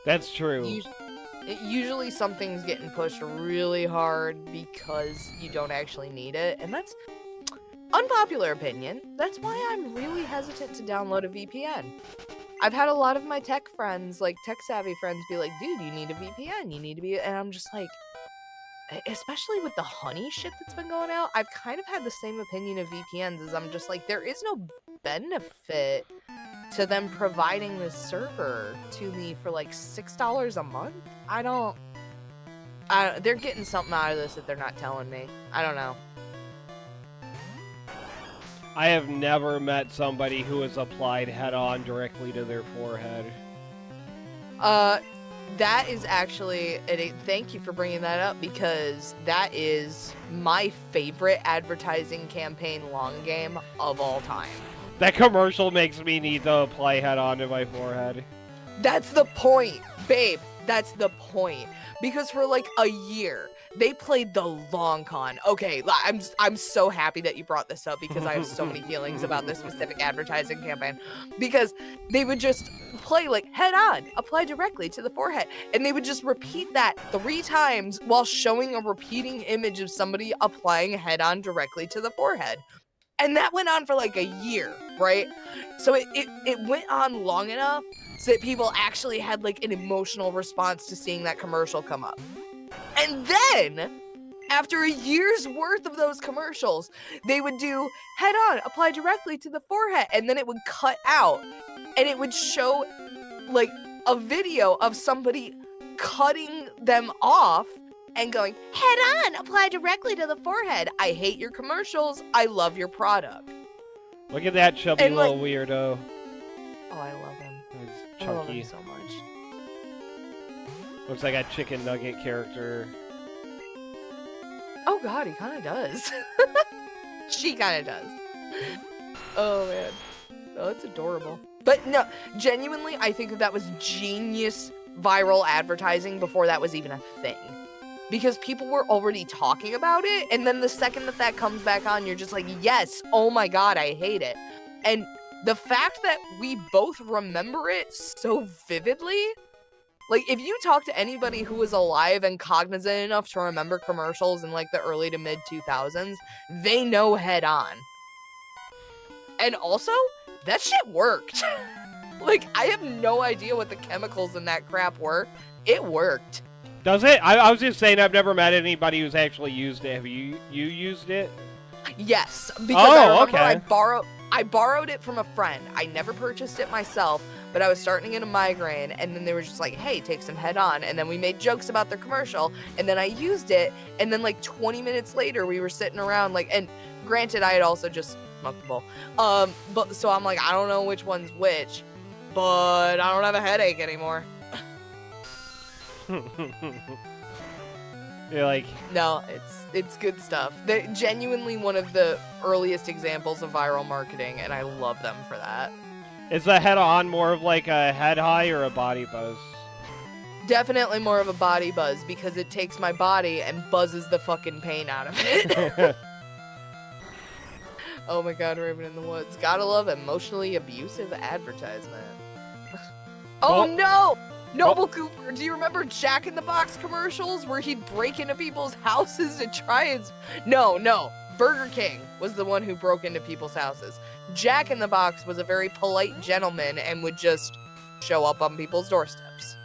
That's true. Usually something's getting pushed really hard because you don't actually need it, and that's unpopular opinion. That's why I'm really hesitant to download a VPN. I've had a lot of my tech friends, like tech-savvy friends, be like, dude, you need a VPN, you need to be... And I'm just like, especially with the honey shit that's been going out, I've kind of had the same opinion of VPNs as I'm just like, there is no benefit to them providing this server to me for like $6 a month. They're getting something out of this that they're not telling me. I don't know. I have never met somebody who has applied head-on directly to their forehead. That is actually, thank you for bringing that up, because that is my favorite advertising campaign long game of all time. That commercial makes me need to apply head-on to my forehead. That's the point, babe. That's the point. Because for like a year, they played the long con. Okay, I'm so happy that you brought this up because I have so many feelings about this specific advertising campaign. Because they would just play like head on, apply directly to the forehead. And they would just repeat that 3 times while showing a repeating image of somebody applying head on directly to the forehead. And that went on for like a year, right? So it went on long enough so that people actually had like an emotional response to seeing that commercial come up. And then, after a year's worth of those commercials, they would do head on, apply directly to the forehead, and then it would cut out, and it would show like a video of somebody cutting them off and going, head on, apply directly to the forehead. I hate your commercials. I love your product. Look at that chubby And, little weirdo. Oh, I love him. It's I love chunky. him so much. Looks like a chicken nugget character. Oh god, he kind of does. She kind of does. Oh man. Oh, it's adorable. But no, genuinely, I think that was genius viral advertising before that was even a thing. Because people were already talking about it, and then the second that comes back on, you're just like, yes, oh my god, I hate it. And the fact that we both remember it so vividly, like, if you talk to anybody who was alive and cognizant enough to remember commercials in, like, the early to mid-2000s, they know head on. And also, that shit worked. Like, I have no idea what the chemicals in that crap were. It worked. Does it? I was just saying I've never met anybody who's actually used it. Have you used it? Yes, because I remember okay. I borrowed it from a friend. I never purchased it myself, but I was starting to get a migraine, and then they were just like, hey, take some head on, and then we made jokes about their commercial, and then I used it, and then like 20 minutes later, we were sitting around, like, and granted, I had also just smoked the bowl, but so I'm like, I don't know which one's which, but I don't have a headache anymore. You're like, no, it's good stuff. They're genuinely one of the earliest examples of viral marketing, and I love them for that. is the head on more of like a head high or a body buzz? Definitely more of a body buzz, because it takes my body and buzzes the fucking pain out of it. Oh my god, Raven in the Woods. Gotta love emotionally abusive advertisement. Oh Well- no! Noble Cooper, do you remember Jack in the Box commercials where he'd break into people's houses to try and... No. Burger King was the one who broke into people's houses. Jack in the Box was a very polite gentleman and would just show up on people's doorsteps.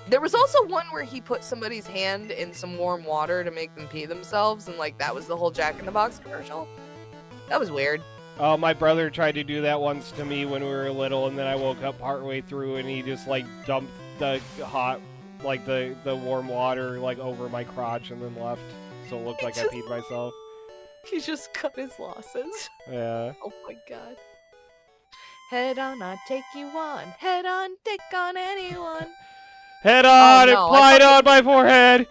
There was also one where he put somebody's hand in some warm water to make them pee themselves, and like that was the whole Jack in the Box commercial. That was weird. Oh, my brother tried to do that once to me when we were little, and then I woke up partway through, and he just like dumped the hot, like the warm water like over my crotch, and then left, so it looked like I peed myself. He just cut his losses. Yeah. Oh my god. Head on, I'll take you on. Head on, take on anyone. Head on, no, applied on my forehead.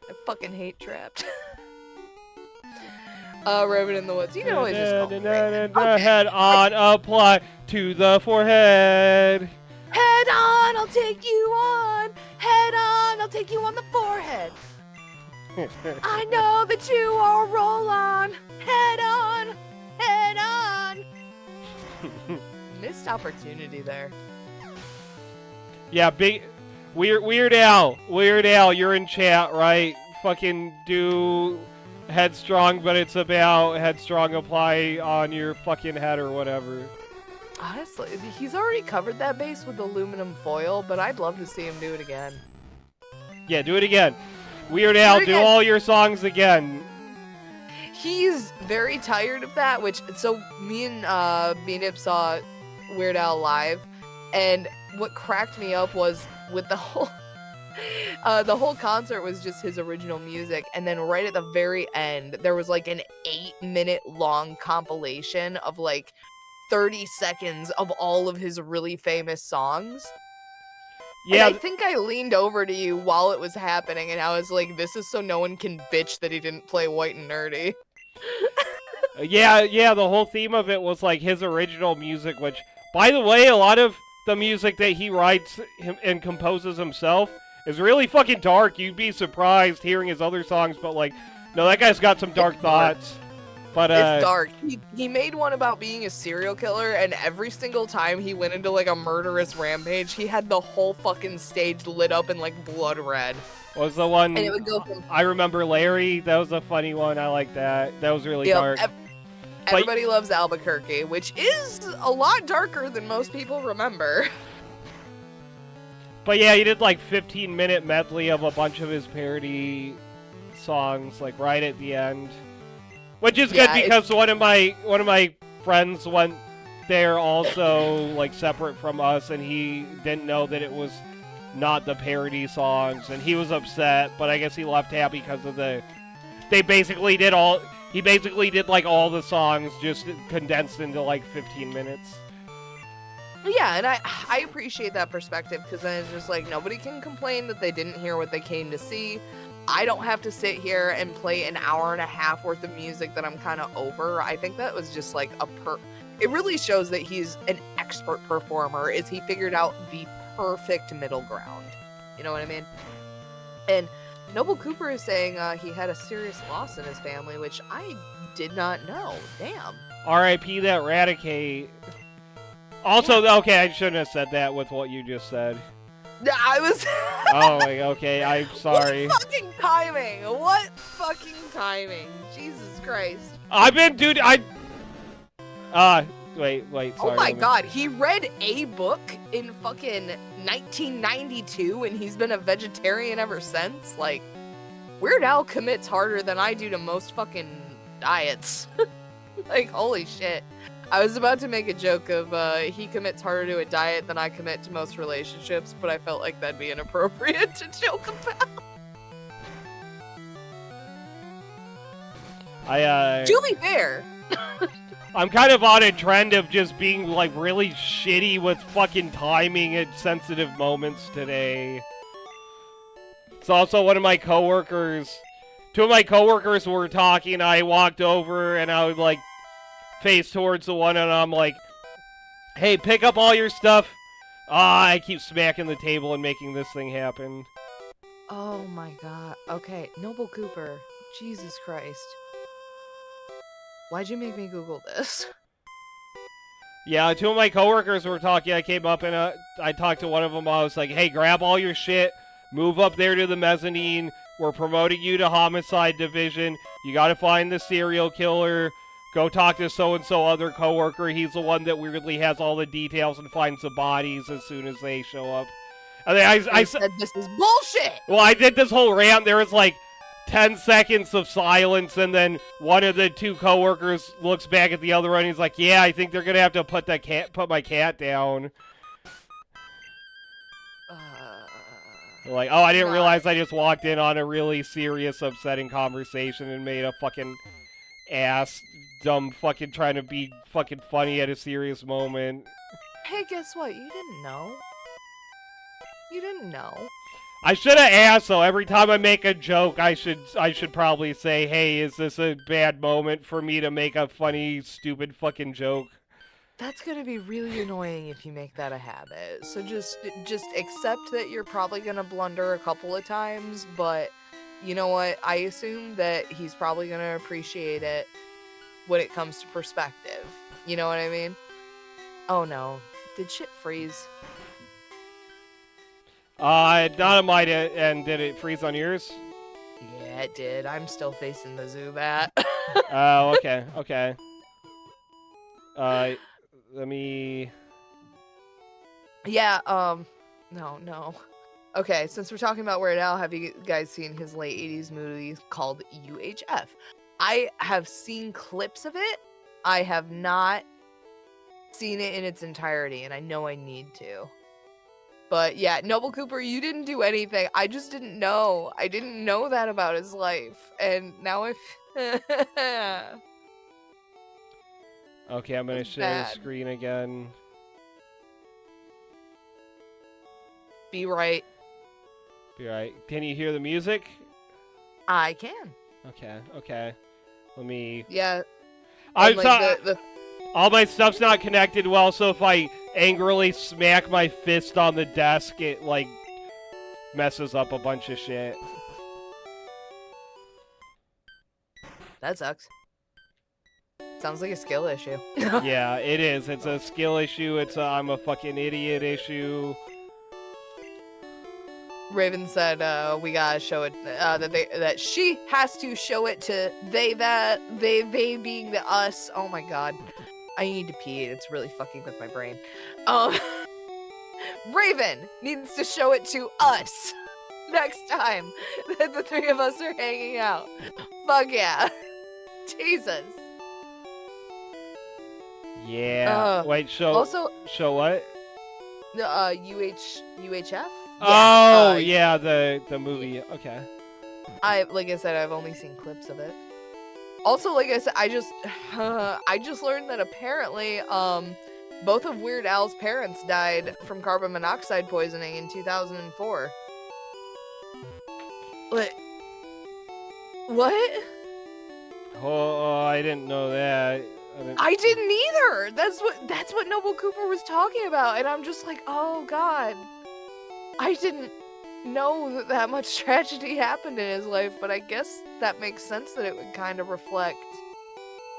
I fucking hate Trapped. Raven in the Woods. You can always just call me Raven. Okay. Head on, apply to the forehead. Head on, I'll take you on. Head on, I'll take you on the forehead. I know that you are roll on. Head on, head on. Missed opportunity there. Yeah, big Weird Al, you're in chat, right? Fucking do Headstrong, but it's about Headstrong apply on your fucking head or whatever. Honestly, he's already covered that base with aluminum foil, but I'd love to see him do it again. Yeah, do it again. Weird Al, do all your songs again. He's very tired of that, so me and Nip saw Weird Al live, and what cracked me up was with the whole concert was just his original music, and then right at the very end there was like an 8-minute long compilation of like 30 seconds of all of his really famous songs. Yeah, and I think I leaned over to you while it was happening, and I was like, this is so no one can bitch that he didn't play White and Nerdy. Yeah, the whole theme of it was like his original music, which, by the way, a lot of the music that he writes and composes himself is really fucking dark. You'd be surprised hearing his other songs, but like, no, that guy's got some dark thoughts. But it's dark. He made one about being a serial killer, and every single time he went into like a murderous rampage, he had the whole fucking stage lit up in like blood red. Was the one and it would go from, I remember Larry? That was a funny one. I like that. That was really dark. Everybody loves Albuquerque, which is a lot darker than most people remember. But yeah, he did like 15-minute medley of a bunch of his parody songs, like right at the end, which is good because one of my friends went there also, like separate from us, and he didn't know that it was not the parody songs, and he was upset. But I guess he left happy because of he basically did like all the songs just condensed into like 15 minutes. Yeah, and I appreciate that perspective, because then it's just like, nobody can complain that they didn't hear what they came to see. I don't have to sit here and play an hour and a half worth of music that I'm kind of over. I think that was just like it really shows that he's an expert performer, is he figured out the perfect middle ground. You know what I mean? And Noble Cooper is saying he had a serious loss in his family, which I did not know. Damn. R.I.P. that Radicate. Also, okay, I shouldn't have said that with what you just said. I was... Oh, okay, I'm sorry. What fucking timing? What fucking timing? Jesus Christ. Dude, wait, sorry. Oh my god, he read a book in fucking 1992, and he's been a vegetarian ever since? Like, Weird Al commits harder than I do to most fucking diets. Like, holy shit. I was about to make a joke of he commits harder to a diet than I commit to most relationships, but I felt like that'd be inappropriate to joke about. To be fair. I'm kind of on a trend of just being like really shitty with fucking timing at sensitive moments today. It's also one of my coworkers. Two of my coworkers were talking. I walked over and I would like face towards the one, and I'm like, hey, pick up all your stuff. I keep smacking the table and making this thing happen. Oh my god. Okay, Noble Cooper. Jesus Christ. Why'd you make me Google this? Yeah, two of my coworkers were talking. I came up and I talked to one of them. I was like, hey, grab all your shit. Move up there to the mezzanine. We're promoting you to homicide division. You got to find the serial killer. Go talk to so-and-so other coworker. He's the one that weirdly has all the details and finds the bodies as soon as they show up. And then I said this is bullshit. Well, I did this whole rant. There was like 10 seconds of silence, and then one of the two coworkers looks back at the other one. And he's like, "Yeah, I think they're gonna have to put my cat down." Like, oh, I didn't realize I just walked in on a really serious, upsetting conversation and made a fucking ass dumb fucking trying to be fucking funny at a serious moment. Hey, guess what? You didn't know. You didn't know. I should have asked, though. Every time I make a joke, I should probably say, hey, is this a bad moment for me to make a funny, stupid fucking joke? That's gonna be really annoying if you make that a habit. So just accept that you're probably gonna blunder a couple of times, but you know what? I assume that he's probably gonna appreciate it when it comes to perspective. You know what I mean? Oh no. Did shit freeze? Not on my end. Did it freeze on yours? Yeah, it did. I'm still facing the Zubat. Oh, okay, okay. Let me... Yeah, no. Okay, since we're talking about Weird Al, have you guys seen his late 80s movie called UHF? I have seen clips of it. I have not seen it in its entirety, and I know I need to. But yeah, Noble Cooper, you didn't do anything. I just didn't know. I didn't know that about his life. And now Okay, I'm gonna share the screen again. Be right. Be right. Can you hear the music? I can. Okay. Let me... Yeah. I'm sorry. All my stuff's not connected well, so if I angrily smack my fist on the desk, it, like, messes up a bunch of shit. That sucks. Sounds like a skill issue. Yeah, it is. It's a skill issue. It's a I'm a fucking idiot issue. Raven said we gotta show it that she has to show it to they being the us. Oh my god, I need to pee. It's really fucking with my brain. Raven needs to show it to us next time that the three of us are hanging out. Fuck yeah, Jesus. Yeah. Wait. Show what? UHF. Oh, yeah, the movie. Okay. Like I said, I've only seen clips of it. Also, like I said, I just learned that apparently, both of Weird Al's parents died from carbon monoxide poisoning in 2004. What? Oh, I didn't know that. I didn't either. That's what Noble Cooper was talking about, and I'm just like, oh god. I didn't know that much tragedy happened in his life, but I guess that makes sense that it would kind of reflect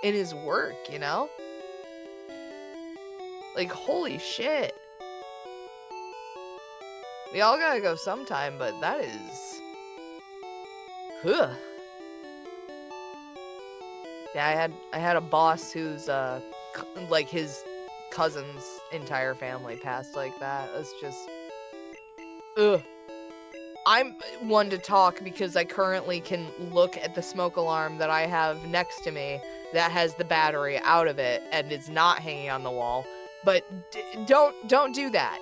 in his work, you know? Like, holy shit. We all gotta go sometime, but that is... Huh. Yeah, I had a boss whose, like, his cousin's entire family passed like that. It's just... Ugh. I'm one to talk because I currently can look at the smoke alarm that I have next to me that has the battery out of it and it's not hanging on the wall. But don't do that.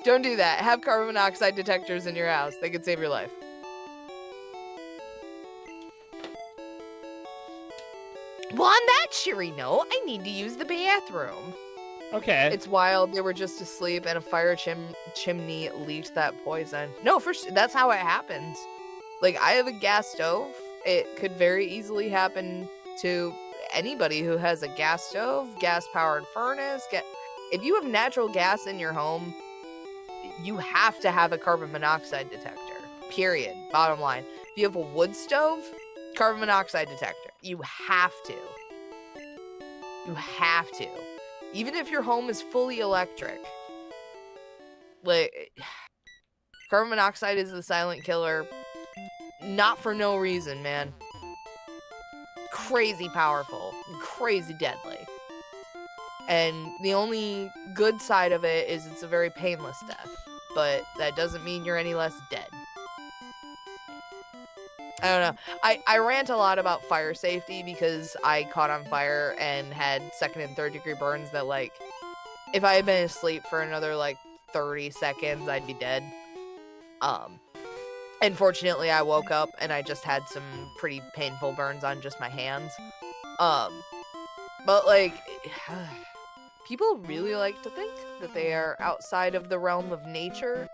Don't do that. Have carbon monoxide detectors in your house. They could save your life. Well, on that cheery note, I need to use the bathroom. Okay. It's wild. They were just asleep and a fire chimney leaked that poison. No, that's how it happens. Like, I have a gas stove. It could very easily happen to anybody who has a gas stove, gas-powered furnace. If you have natural gas in your home, you have to have a carbon monoxide detector. Period. Bottom line. If you have a wood stove, Carbon monoxide detector. You have to. You have to. Even if your home is fully electric. Like, carbon monoxide is the silent killer. Not for no reason, man. Crazy powerful. Crazy deadly. And the only good side of it is it's a very painless death. But that doesn't mean you're any less dead. I don't know. I rant a lot about fire safety because I caught on fire and had 2nd and 3rd degree burns that, like, if I had been asleep for another, like, 30 seconds, I'd be dead. Unfortunately, I woke up and I just had some pretty painful burns on just my hands. But, like, people really like to think that they are outside of the realm of nature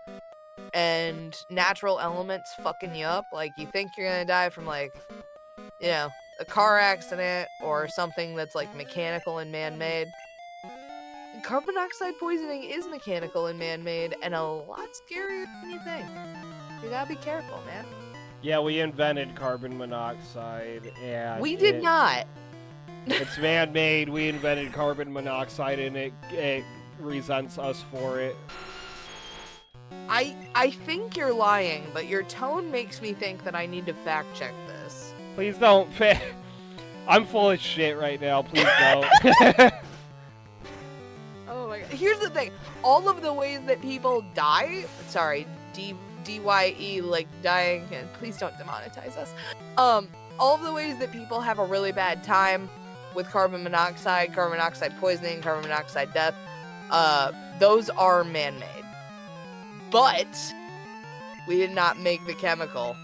and natural elements fucking you up. Like, you think you're gonna die from, like, you know, a car accident or something that's, like, mechanical and man-made. Carbon monoxide poisoning is mechanical and man-made and a lot scarier than you think. You gotta be careful, man. Yeah, we invented carbon monoxide, and We did not. It's man-made. We invented carbon monoxide, and it resents us for it. I think you're lying, but your tone makes me think that I need to fact check this. Please don't. I'm full of shit right now. Please don't. Oh my god. Here's the thing. All of the ways that people die, sorry, DYE, like dying, and please don't demonetize us. All of the ways that people have a really bad time with carbon monoxide poisoning, carbon monoxide death, those are man-made. But we did not make the chemical.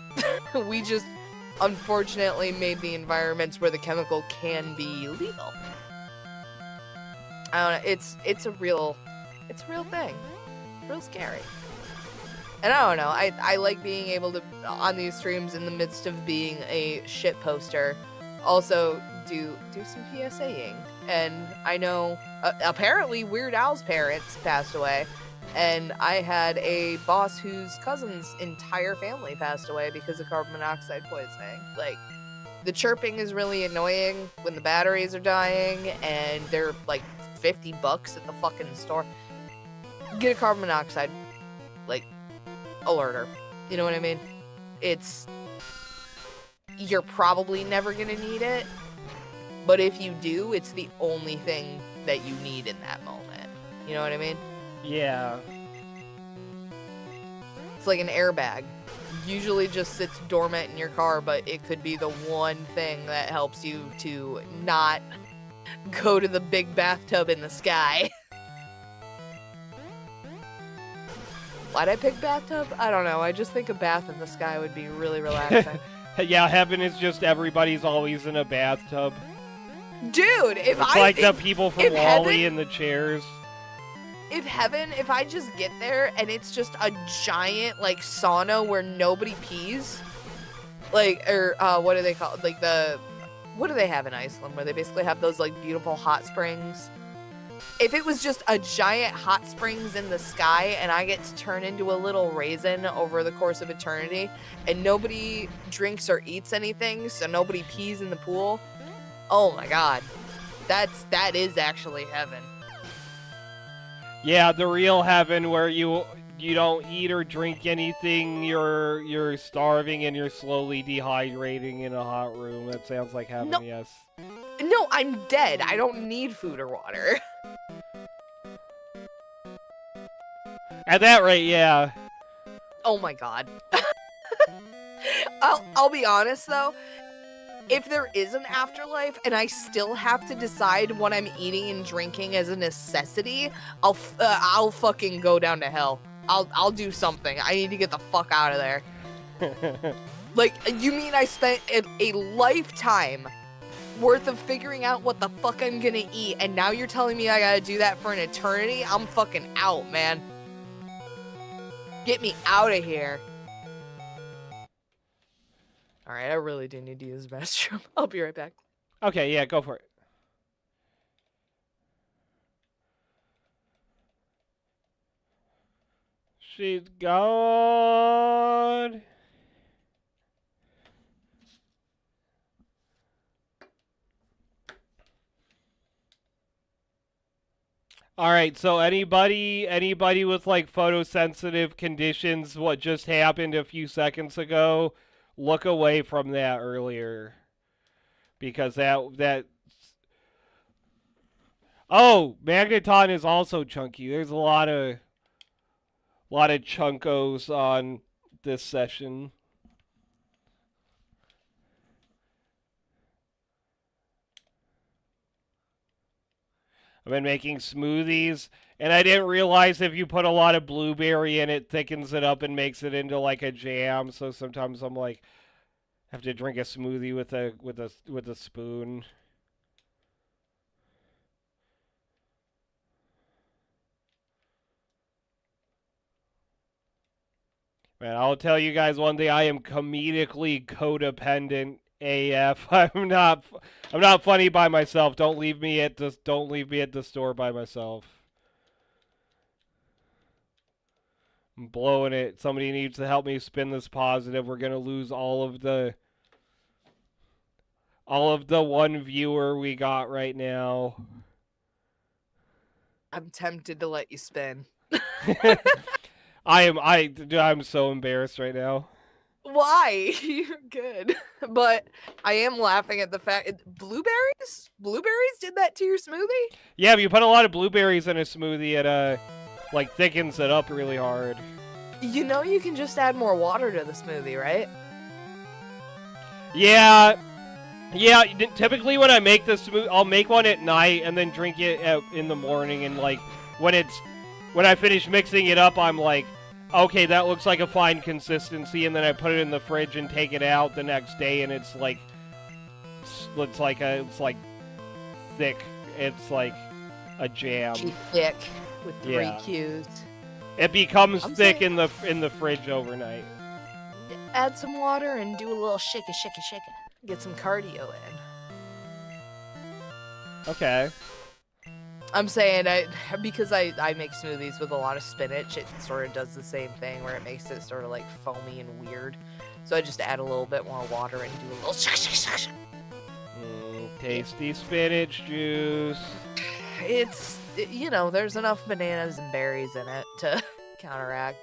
We just unfortunately made the environments where the chemical can be legal. I don't know, it's a real thing. It's real scary. And I don't know, I like being able to, on these streams in the midst of being a shit poster, also do some PSAing. And I know, apparently Weird Al's parents passed away, and I had a boss whose cousin's entire family passed away because of carbon monoxide poisoning. Like, the chirping is really annoying when the batteries are dying, and they're like $50 at the fucking store. Get a carbon monoxide, like, alerter. You know what I mean? You're probably never gonna need it, but if you do, it's the only thing that you need in that moment. You know what I mean? Yeah. It's like an airbag. Usually just sits dormant in your car, but it could be the one thing that helps you to not go to the big bathtub in the sky. Why'd I pick bathtub? I don't know. I just think a bath in the sky would be really relaxing. Yeah, heaven is just everybody's always in a bathtub. Dude, It's like the people from WALL-E in the chairs. If I just get there and it's just a giant, like, sauna where nobody pees, like, or, what do they call it? Like, what do they have in Iceland where they basically have those, like, beautiful hot springs? If it was just a giant hot springs in the sky and I get to turn into a little raisin over the course of eternity and nobody drinks or eats anything, so nobody pees in the pool, oh my god, that is actually heaven. Yeah, the real heaven where you don't eat or drink anything, you're starving and you're slowly dehydrating in a hot room. That sounds like heaven, No. Yes. No, I'm dead. I don't need food or water. At that rate, yeah. Oh my god. I'll be honest though. If there is an afterlife and I still have to decide what I'm eating and drinking as a necessity, I'll fucking go down to hell. I'll do something. I need to get the fuck out of there. Like, you mean I spent a lifetime worth of figuring out what the fuck I'm gonna eat, and now you're telling me I gotta do that for an eternity? I'm fucking out, man. Get me out of here. Alright, I really do need to use the restroom. I'll be right back. Okay, yeah, go for it. She's gone. All right, so anybody with like photosensitive conditions, what just happened a few seconds ago, look away from that earlier because that oh, Magneton is also chunky. There's a lot of chunkos on this session. I've been making smoothies, and I didn't realize if you put a lot of blueberry in it, thickens it up and makes it into like a jam. So sometimes I'm like, have to drink a smoothie with a spoon. Man, I'll tell you guys one thing. I am comedically codependent AF. I'm not funny by myself. Don't leave me at the store by myself. I'm blowing it. Somebody needs to help me spin this positive. We're gonna lose all of the one viewer we got right now. I'm tempted to let you spin. I'm so embarrassed right now. Why? You're good. But I am laughing at the fact blueberries? Blueberries did that to your smoothie? Yeah, if you put a lot of blueberries in a smoothie, it like thickens it up really hard. You know you can just add more water to the smoothie, right? Yeah. Yeah, typically when I make the smoothie, I'll make one at night and then drink it in the morning, and like when I finish mixing it up, I'm like, okay, that looks like a fine consistency, and then I put it in the fridge and take it out the next day, and it's like thick. It's like a jam. Thick with 3 Yeah. Qs. It becomes thick in the fridge overnight. Add some water and do a little shake it. Get some cardio in. Okay. I'm saying because I make smoothies with a lot of spinach, it sort of does the same thing where it makes it sort of like foamy and weird. So I just add a little bit more water and do a little shake. Tasty spinach juice. It's, there's enough bananas and berries in it to counteract.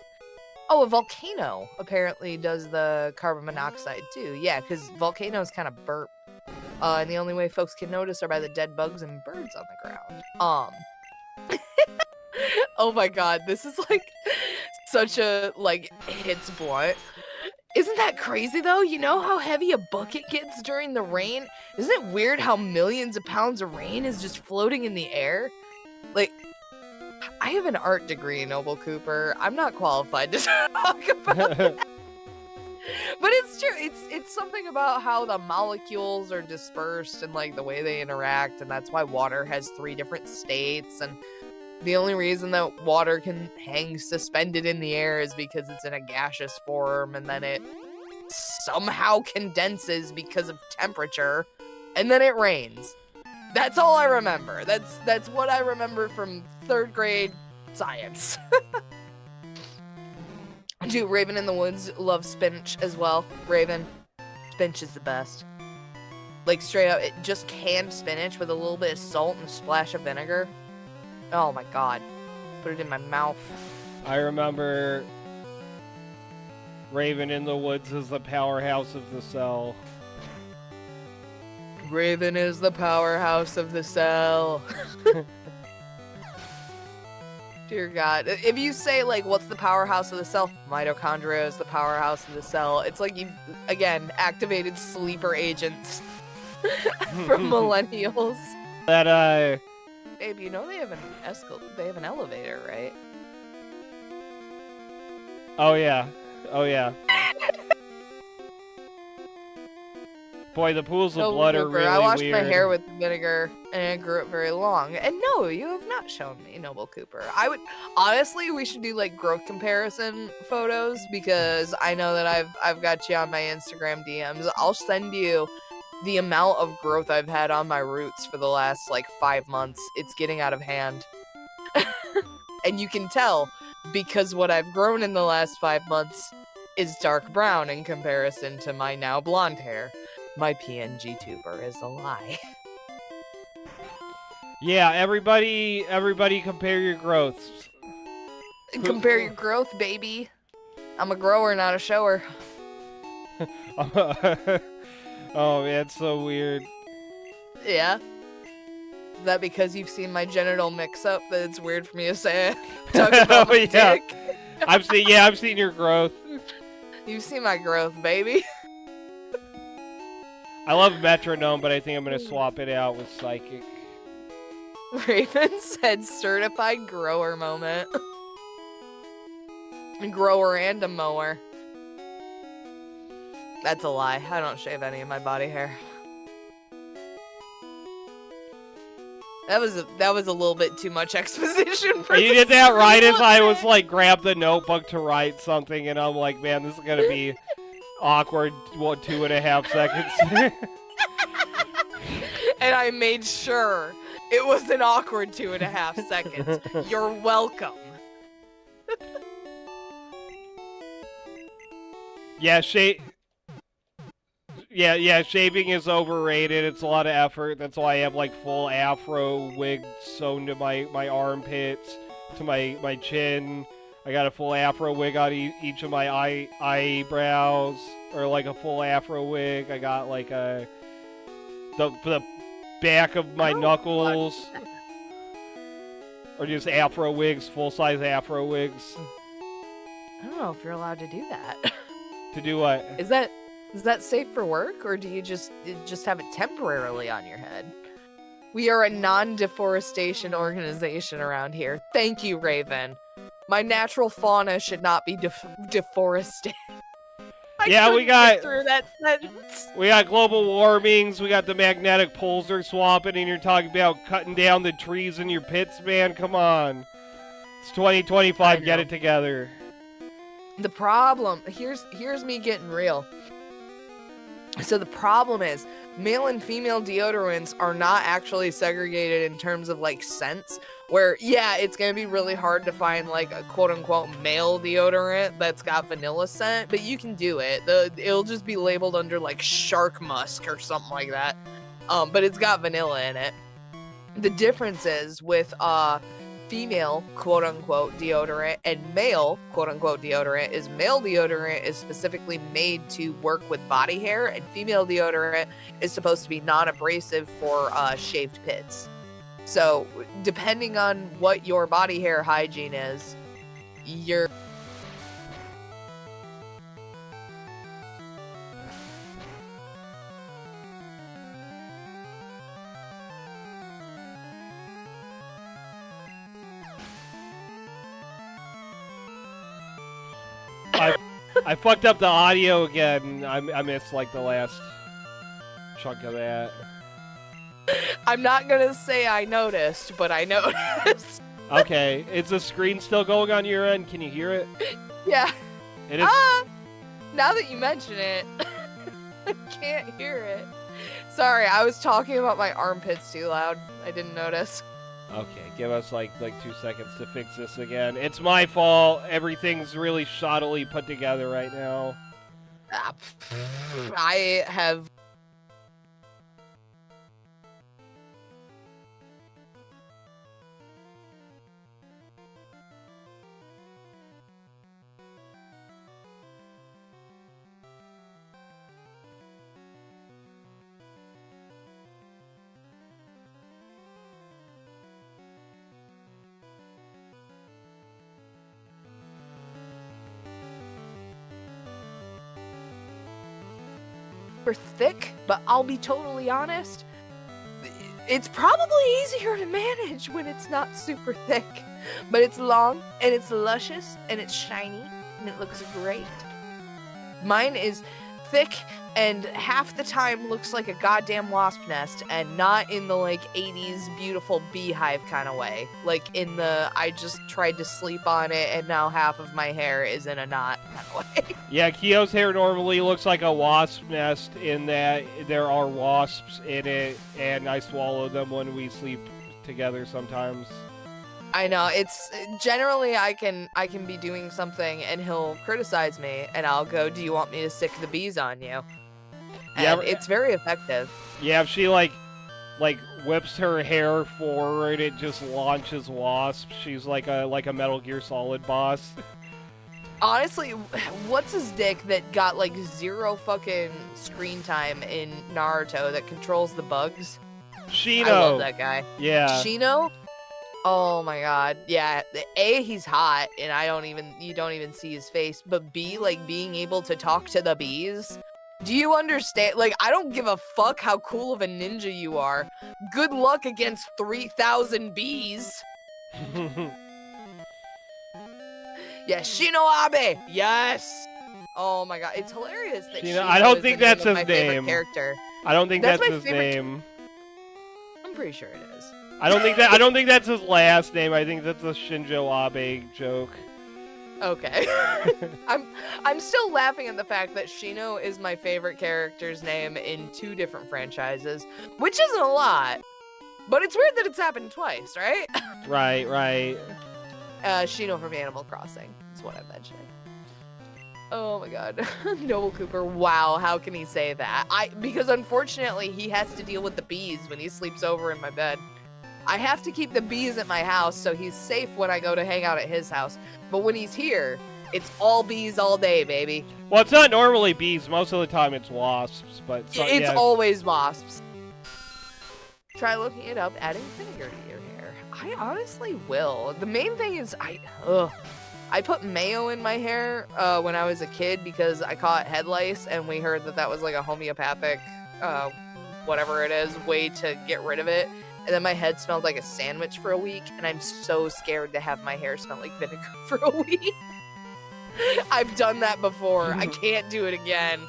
Oh, a volcano apparently does the carbon monoxide too. Yeah, because volcanoes kind of burp. And the only way folks can notice are by the dead bugs and birds on the ground. Oh my god, this is like such a hits blunt. Isn't that crazy though? You know how heavy a bucket gets during the rain? Isn't it weird how millions of pounds of rain is just floating in the air? Like, I have an art degree, Noble Cooper. I'm not qualified to talk about it. But it's true. It's something about how the molecules are dispersed and like the way they interact, and that's why water has 3 different states. And the only reason that water can hang suspended in the air is because it's in a gaseous form, and then it somehow condenses because of temperature, and then it rains. That's all I remember. That's what I remember from 3rd grade science. Dude, Raven in the Woods loves spinach as well. Raven, spinach is the best. Like, straight up, just canned spinach with a little bit of salt and a splash of vinegar. Oh my god. Put it in my mouth. I remember Raven in the Woods is the powerhouse of the cell. Raven is the powerhouse of the cell. Dear God. If you say, like, what's the powerhouse of the cell? Mitochondria is the powerhouse of the cell. It's like you've, again, activated sleeper agents from millennials. That, Babe, you know they have an elevator, right? Oh, yeah. Oh, yeah. Boy, the pools of blood are really I washed weird. my hair with vinegar, and it grew up very long. And no, you have not shown me, Noble Cooper. Honestly, we should do, like, growth comparison photos, because I know that I've got you on my Instagram DMs. I'll send you the amount of growth I've had on my roots for the last, 5 months. It's getting out of hand. And you can tell, because what I've grown in the last 5 months is dark brown in comparison to my now blonde hair. My PNG tuber is a lie. Yeah, everybody compare your growths. Compare your growth, baby. I'm a grower, not a shower. Oh man, it's so weird. Yeah. Is that because you've seen my genital mix-up that it's weird for me to say talk about my Yeah. dick? I've seen your growth. You've seen my growth, baby. I love metronome, but I think I'm gonna swap it out with psychic. Raven said certified grower moment. Grower and a mower. That's a lie. I don't shave any of my body hair. That was a little bit too much exposition for You did that right as I was like grab the notebook to write something, and I'm like, man, this is gonna be awkward. What, 2.5 seconds? And I made sure it was an awkward 2.5 seconds. You're welcome. Yeah, shaving is overrated. It's a lot of effort. That's why I have like full afro wig sewn to my armpits, to my chin. I got a full afro wig on each of my eyebrows, or like a full afro wig. I got like the back of my knuckles, or just afro wigs, full size afro wigs. I don't know if you're allowed to do that. To do what? Is that safe for work, or do you just have it temporarily on your head? We are a non-deforestation organization around here. Thank you, Raven. My natural fauna should not be deforested. Yeah, we got through that sentence. We got global warmings. We got the magnetic poles they're swapping, and you're talking about cutting down the trees in your pits, man. Come on, it's 2025. Get it together. The problem here's me getting real. So the problem is male and female deodorants are not actually segregated in terms of like scents, where yeah, it's gonna be really hard to find like a quote unquote male deodorant that's got vanilla scent, but you can do it. It'll just be labeled under like shark musk or something like that. But it's got vanilla in it. The difference is with female quote unquote deodorant and male quote unquote deodorant is male deodorant is specifically made to work with body hair, and female deodorant is supposed to be non-abrasive for shaved pits. So depending on what your body hair hygiene is, you're I fucked up the audio again. I missed like the last chunk of that. I'm not gonna say I noticed, but I noticed. Okay, is the screen still going on your end? Can you hear it? Yeah. It is. Now that you mention it, I can't hear it. Sorry, I was talking about my armpits too loud. I didn't notice. Okay, give us like 2 seconds to fix this again. It's my fault. Everything's really shoddily put together right now. I have. Thick, but I'll be totally honest, it's probably easier to manage when it's not super thick, but it's long and it's luscious and it's shiny and it looks great. Mine is thick and half the time looks like a goddamn wasp nest, and not in the like 80s beautiful beehive kind of way, like in the I just tried to sleep on it and now half of my hair is in a knot kind of way. Yeah, Kyo's hair normally looks like a wasp nest in that there are wasps in it, and I swallow them when we sleep together sometimes. I know, it's generally I can be doing something and he'll criticize me and I'll go, do you want me to stick the bees on you? And Yeah, it's very effective. Yeah, if she like like whips her hair forward, it just launches wasps. She's like a Metal Gear Solid boss. Honestly, what's his dick that got like 0 fucking screen time in Naruto that controls the bugs? Shino. I love that guy. Yeah. Shino? Oh my god. Yeah. A, he's hot and you don't even see his face, but B, like being able to talk to the bees. Do you understand? Like, I don't give a fuck how cool of a ninja you are. Good luck against 3,000 bees. Yeah, Shino Abe. Yes. Oh my god, it's hilarious that Shino I don't is think the that's name of his my favorite name. character. I don't think that's my his favorite name. I'm pretty sure it is. I don't think that's his last name. I think that's a Shinjo Abe joke. Okay. I'm still laughing at the fact that Shino is my favorite character's name in 2 different franchises, which isn't a lot. But it's weird that it's happened twice, right? Right. Shino from Animal Crossing is what I'm mentioning. Oh my god. Noble Cooper, wow, how can he say that? Because unfortunately he has to deal with the bees when he sleeps over in my bed. I have to keep the bees at my house so he's safe when I go to hang out at his house. But when he's here, it's all bees all day, baby. Well, it's not normally bees. Most of the time it's wasps, but It's always wasps. Try looking it up, adding vinegar to your hair. I honestly will. The main thing is I put mayo in my hair when I was a kid because I caught head lice, and we heard that was like a homeopathic, whatever it is, way to get rid of it. And then my head smelled like a sandwich for a week, and I'm so scared to have my hair smell like vinegar for a week. I've done that before. I can't do it again.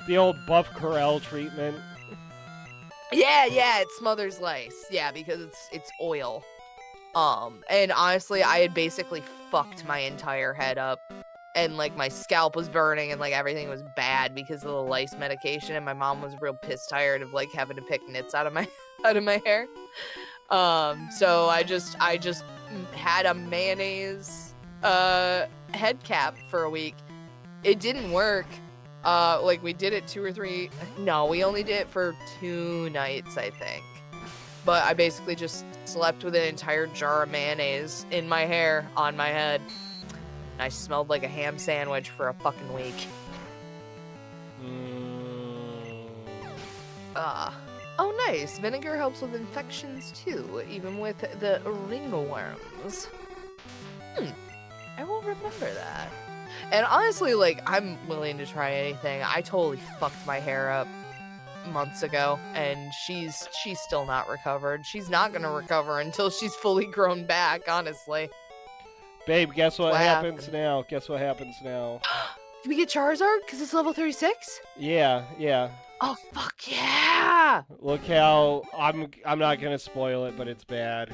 The old Buff Corel treatment. Yeah, it smothers lice. Yeah, because it's oil. And honestly, I had basically fucked my entire head up, and like my scalp was burning, and like everything was bad because of the lice medication. And my mom was real pissed tired of like having to pick nits out of my hair. So I just had a mayonnaise head cap for a week. It didn't work. Like we did it 2 or 3. No, we only did it for 2 nights, I think. But I basically just slept with an entire jar of mayonnaise in my hair on my head. And I smelled like a ham sandwich for a fucking week. Oh, nice. Vinegar helps with infections too, even with the ringworms. I will remember that. And honestly, like, I'm willing to try anything. I totally fucked my hair up months ago, and she's still not recovered. She's not gonna recover until she's fully grown back, honestly. Babe, guess what happens now? Guess what happens now? Do we get Charizard? Because it's level 36? Yeah. Oh, fuck yeah! Look how... I'm not gonna spoil it, but it's bad.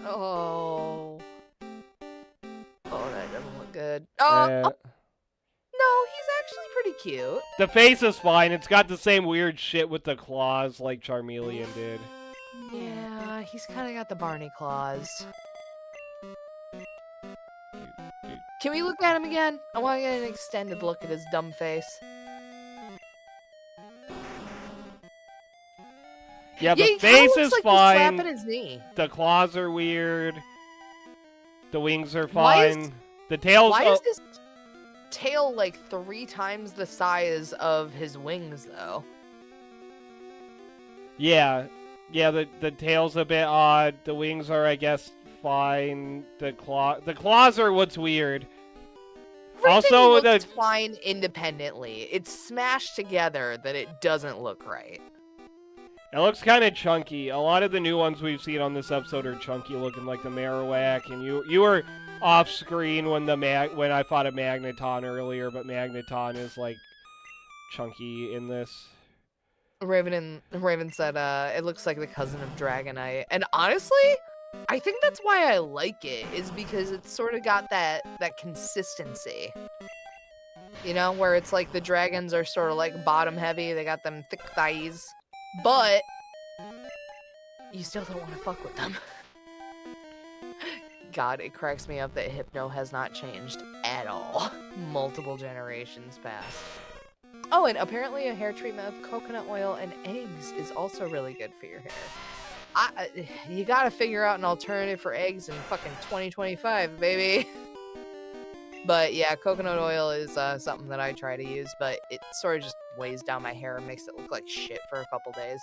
Oh, that doesn't look good. No, he's actually pretty cute. The face is fine. It's got the same weird shit with the claws like Charmeleon did. Yeah, he's kind of got the Barney claws. Can we look at him again? I want to get an extended look at his dumb face. Yeah, the he face looks is like fine. He's slapping his knee. The claws are weird. The wings are Why fine. The tail's... Why is his tail like 3 times the size of his wings, though? Yeah, the tail's a bit odd. The wings are, I guess, fine. The claws are what's weird. Everything Also, looks fine independently. It's smashed together that it doesn't look right. It looks kind of chunky. A lot of the new ones we've seen on this episode are chunky looking, like the Marowak, and you were off screen when when I fought a Magneton earlier, but Magneton is like chunky in this. Raven said it looks like the cousin of Dragonite. And honestly, I think that's why I like it, is because it's sort of got that consistency. You know, where it's like the dragons are sort of like bottom heavy, they got them thick thighs, but you still don't want to fuck with them. God, it cracks me up that Hypno has not changed at all. Multiple generations past. Oh, and apparently a hair treatment of coconut oil and eggs is also really good for your hair. You gotta figure out an alternative for eggs in fucking 2025, baby. But yeah, coconut oil is something that I try to use, but it sort of just weighs down my hair and makes it look like shit for a couple days.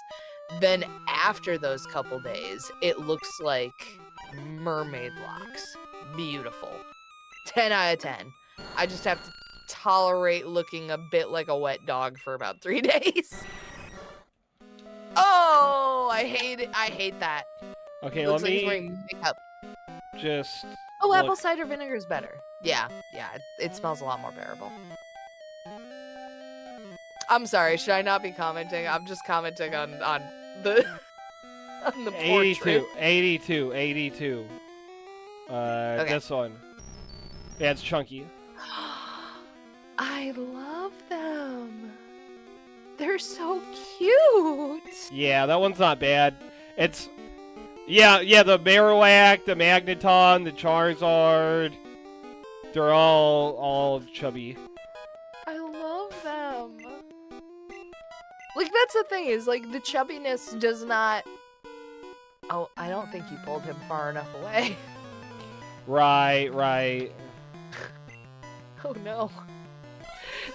Then after those couple days, it looks like mermaid locks. Beautiful. 10 out of 10. I just have to tolerate looking a bit like a wet dog for about 3 days. Oh, I hate it. I hate that. Okay, Looks let like he's me wearing makeup. just. Oh, look. apple cider vinegar is better. Yeah, it smells a lot more bearable. I'm sorry, should I not be commenting? I'm just commenting on the on the portrait. 82. Okay. This one. Yeah, it's chunky. I love them. They're so cute. Yeah, that one's not bad. It's yeah, the Marowak, the Magneton, the Charizard. They're all chubby. I love them. Like, that's the thing, is like the chubbiness does not. Oh, I don't think you pulled him far enough away. Right. Oh no.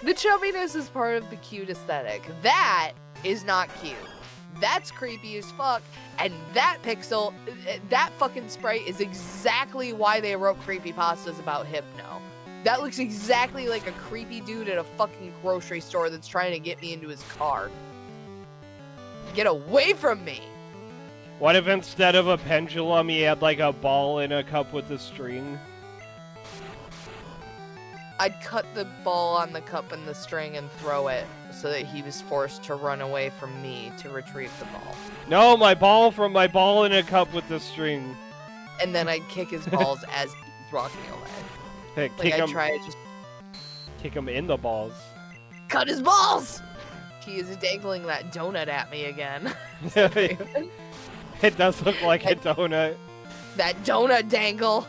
The chubbiness is part of the cute aesthetic. That is not cute. That's creepy as fuck. And that pixel, that fucking sprite is exactly why they wrote creepypastas about Hypno. That looks exactly like a creepy dude at a fucking grocery store that's trying to get me into his car. Get away from me! What if instead of a pendulum, he had like a ball in a cup with a string? I'd cut the ball on the cup and the string and throw it so that he was forced to run away from me to retrieve the ball. No, my ball in a cup with the string. And then I'd kick his balls as he's walking away. Hey, Like, I'd try to just kick him in the balls. cut his balls! He is dangling that donut at me again. It does look like a donut. That donut dangle.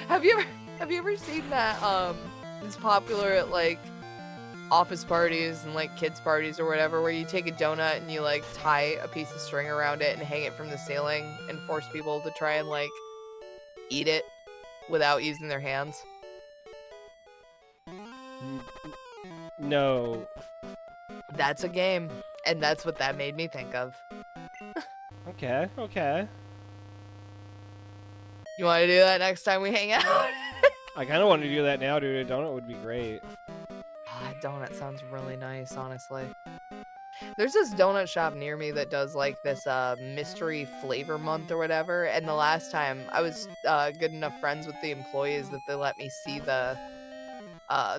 Have you ever seen that it's popular at like office parties and like kids parties or whatever, where you take a donut and you like tie a piece of string around it and hang it from the ceiling and force people to try and like eat it without using their hands? No. That's a game, and that's what that made me think of. Okay. You want to do that next time we hang out? I kind of want to do that now, dude. A donut would be great. Donut sounds really nice, honestly. There's this donut shop near me that does like this mystery flavor month or whatever, and the last time I was good enough friends with the employees that they let me see the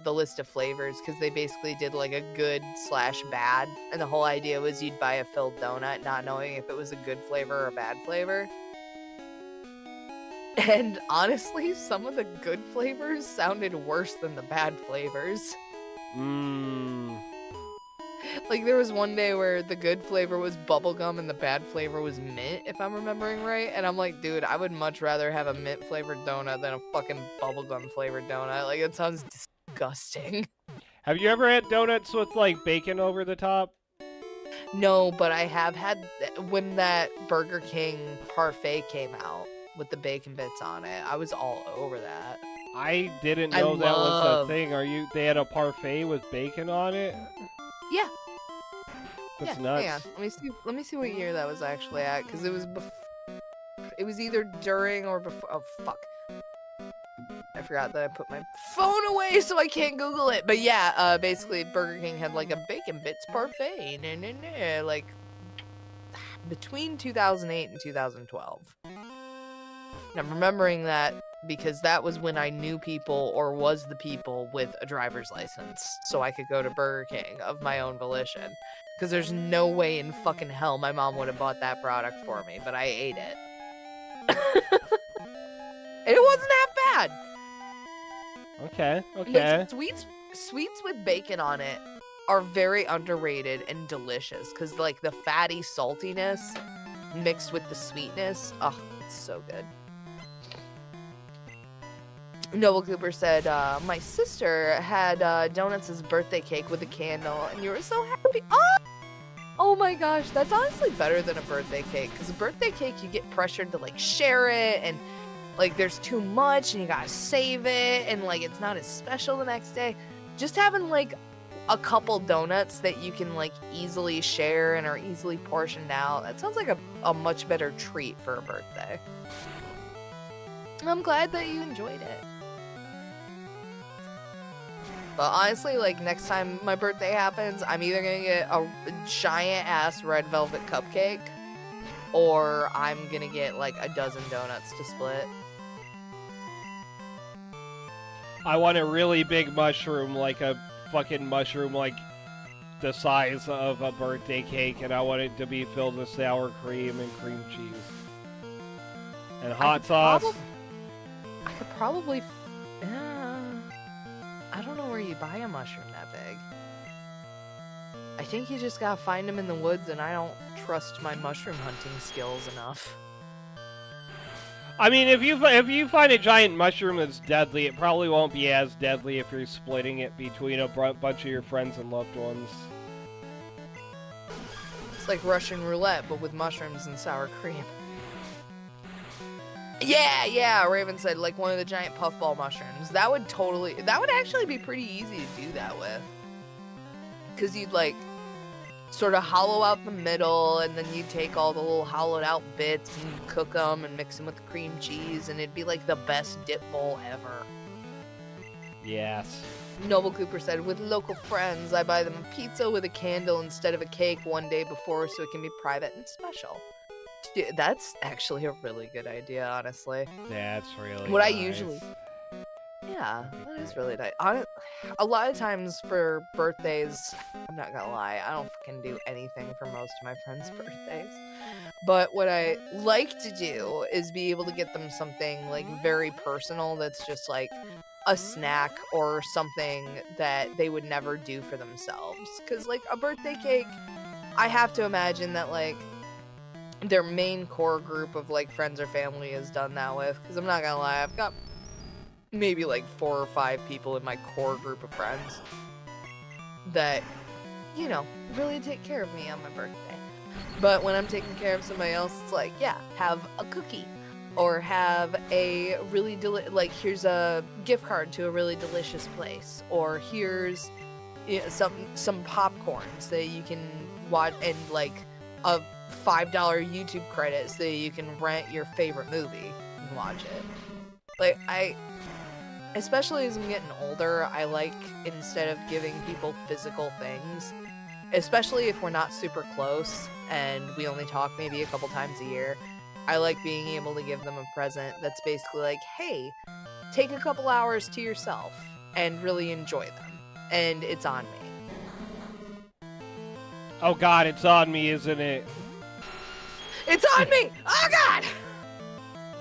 list of flavors, because they basically did like a good/bad, and the whole idea was you'd buy a filled donut not knowing if it was a good flavor or a bad flavor. And honestly, some of the good flavors sounded worse than the bad flavors. Like, there was one day where the good flavor was bubblegum and the bad flavor was mint, if I'm remembering right. And I'm like, dude, I would much rather have a mint flavored donut than a fucking bubblegum flavored donut. Like, it sounds disgusting. Have you ever had donuts with like bacon over the top? No, but I have had when that Burger King parfait came out with the bacon bits on it. I was all over that. I didn't know that was a thing. They had a parfait with bacon on it? Yeah. That's yeah, nuts. Yeah. Let me see what year that was actually at, because it was it was either during or before. Oh fuck! I forgot that I put my phone away, so I can't Google it. But yeah, basically Burger King had like a bacon bits parfait, like between 2008 and 2012. And I'm remembering that because that was when I knew people or was the people with a driver's license, so I could go to Burger King of my own volition. Because there's no way in fucking hell my mom would have bought that product for me, but I ate it. And it wasn't that bad. Okay. Like, sweets with bacon on it are very underrated and delicious, because like the fatty saltiness mixed with the sweetness, oh, it's so good. Noble Cooper said, my sister had donuts as birthday cake with a candle, and you were so happy. Oh my gosh, that's honestly better than a birthday cake, because a birthday cake, you get pressured to, like, share it, and, like, there's too much, and you gotta save it, and, like, it's not as special the next day. Just having, like, a couple donuts that you can, like, easily share and are easily portioned out, that sounds like a much better treat for a birthday. I'm glad that you enjoyed it. But honestly, like, next time my birthday happens, I'm either gonna get a giant-ass red velvet cupcake, or I'm gonna get, like, a dozen donuts to split. I want a really big mushroom, like a fucking mushroom, like the size of a birthday cake, and I want it to be filled with sour cream and cream cheese. And hot sauce. I could probably... I don't know where you buy a mushroom that big. I think you just gotta find them in the woods, and I don't trust my mushroom hunting skills enough. I mean, if you find a giant mushroom that's deadly, it probably won't be as deadly if you're splitting it between a bunch of your friends and loved ones. It's like Russian roulette, but with mushrooms and sour cream. Yeah, Raven said, like, one of the giant puffball mushrooms. That would actually be pretty easy to do that with. Because you'd, like, sort of hollow out the middle, and then you'd take all the little hollowed out bits and you'd cook them and mix them with the cream cheese, and it'd be, like, the best dip bowl ever. Yes. Noble Cooper said, with local friends, I buy them a pizza with a candle instead of a cake one day before so it can be private and special. Dude, that's actually a really good idea, honestly. That's really what nice. I usually... Yeah, that is really nice. A lot of times for birthdays, I'm not gonna lie, I don't fucking do anything for most of my friends' birthdays. But what I like to do is be able to get them something, like, very personal that's just, like, a snack or something that they would never do for themselves. Because, like, a birthday cake, I have to imagine that, like, their main core group of, like, friends or family is done that with. Because I'm not gonna lie, I've got maybe, like, 4 or 5 people in my core group of friends that, you know, really take care of me on my birthday. But when I'm taking care of somebody else, it's like, yeah, have a cookie. Or have a really like, here's a gift card to a really delicious place. Or here's, you know, some popcorn so that you can watch, and, like, a $5 YouTube credit so that you can rent your favorite movie and watch it. Like, especially as I'm getting older, I like, instead of giving people physical things, especially if we're not super close and we only talk maybe a couple times a year, I like being able to give them a present that's basically like, hey, take a couple hours to yourself and really enjoy them. And it's on me. Oh god, it's on me, isn't it? It's on me! Oh god!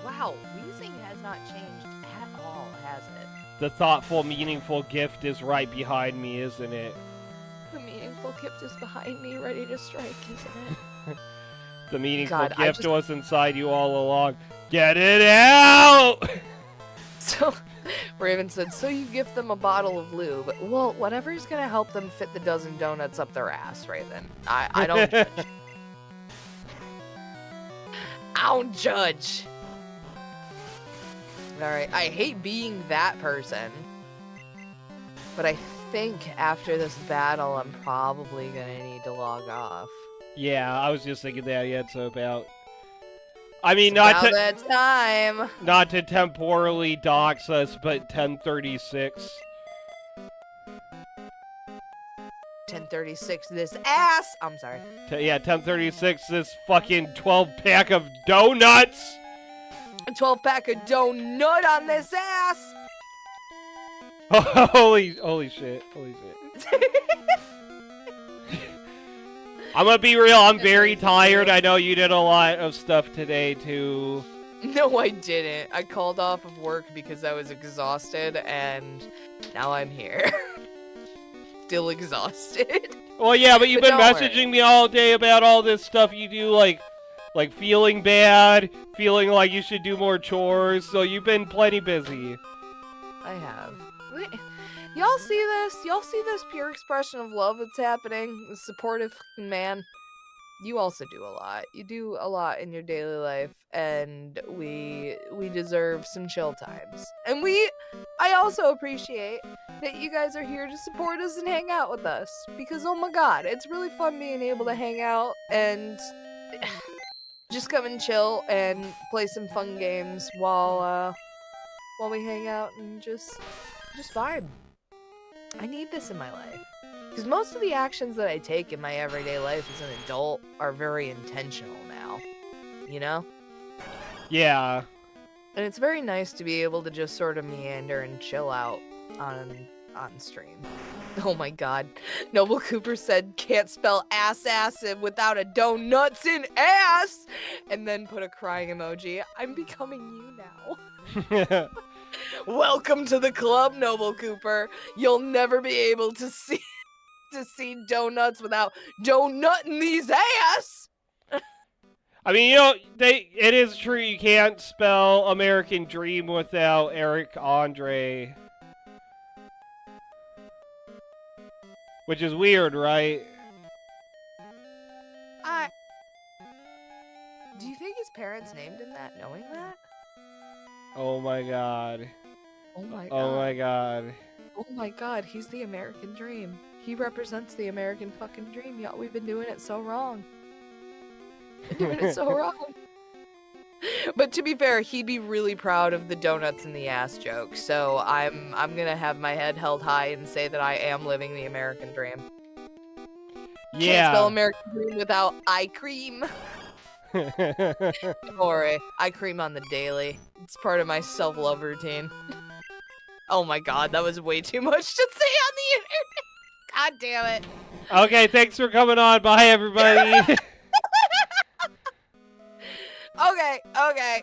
Wow, wheezing has not changed at all, has it? The thoughtful, meaningful gift is right behind me, isn't it? The meaningful gift is behind me, ready to strike, isn't it? The meaningful gift was inside you all along. Get it out! So, Raven said, so you gift them a bottle of lube. Well, whatever's gonna help them fit the dozen donuts up their ass, Raven. I don't judge. I don't judge. Alright, I hate being that person. But I think after this battle, I'm probably gonna need to log off. Yeah, I was just thinking that. Yeah, it's about. I mean, not that time. Not to temporally dox us, but 1036. 1036. This ass. I'm sorry. Yeah, 1036. This fucking 12-pack of donuts. A 12-pack of donut on this ass. Holy shit! Holy shit! I'm gonna be real, I'm very tired. I know you did a lot of stuff today, too. No, I didn't. I called off of work because I was exhausted, and now I'm here. Still exhausted. Well, yeah, but you've been messaging me all day about all this stuff you do, like feeling bad, feeling like you should do more chores, so you've been plenty busy. I have. Y'all see this? Y'all see this pure expression of love that's happening? The supportive fucking man. You also do a lot. You do a lot in your daily life, and we deserve some chill times. And I also appreciate that you guys are here to support us and hang out with us, because oh my god, it's really fun being able to hang out and just come and chill and play some fun games while we hang out and just vibe. I need this in my life. Because most of the actions that I take in my everyday life as an adult are very intentional now. You know? Yeah. And it's very nice to be able to just sort of meander and chill out on stream. Oh my god. Noble Cooper said can't spell ass without a donuts in ass! And then put a crying emoji. I'm becoming you now. Welcome to the club, Noble Cooper. You'll never be able to see donuts without donutting these ass. I mean, you know, it is true you can't spell American Dream without Eric Andre. Which is weird, right? Do you think his parents named him that, knowing that? Oh my god. Oh my god. Oh my god. Oh my god, he's the American dream. He represents the American fucking dream, y'all. We've been doing it so wrong. Doing it so wrong. But to be fair, he'd be really proud of the donuts in the ass joke. So I'm gonna have my head held high and say that I am living the American dream. Yeah. Can't spell American dream without eye cream. Don't worry, eye cream on the daily. It's part of my self-love routine. Oh my god, that was way too much to say on the internet. God damn it. Okay, thanks for coming on. Bye, everybody. Okay.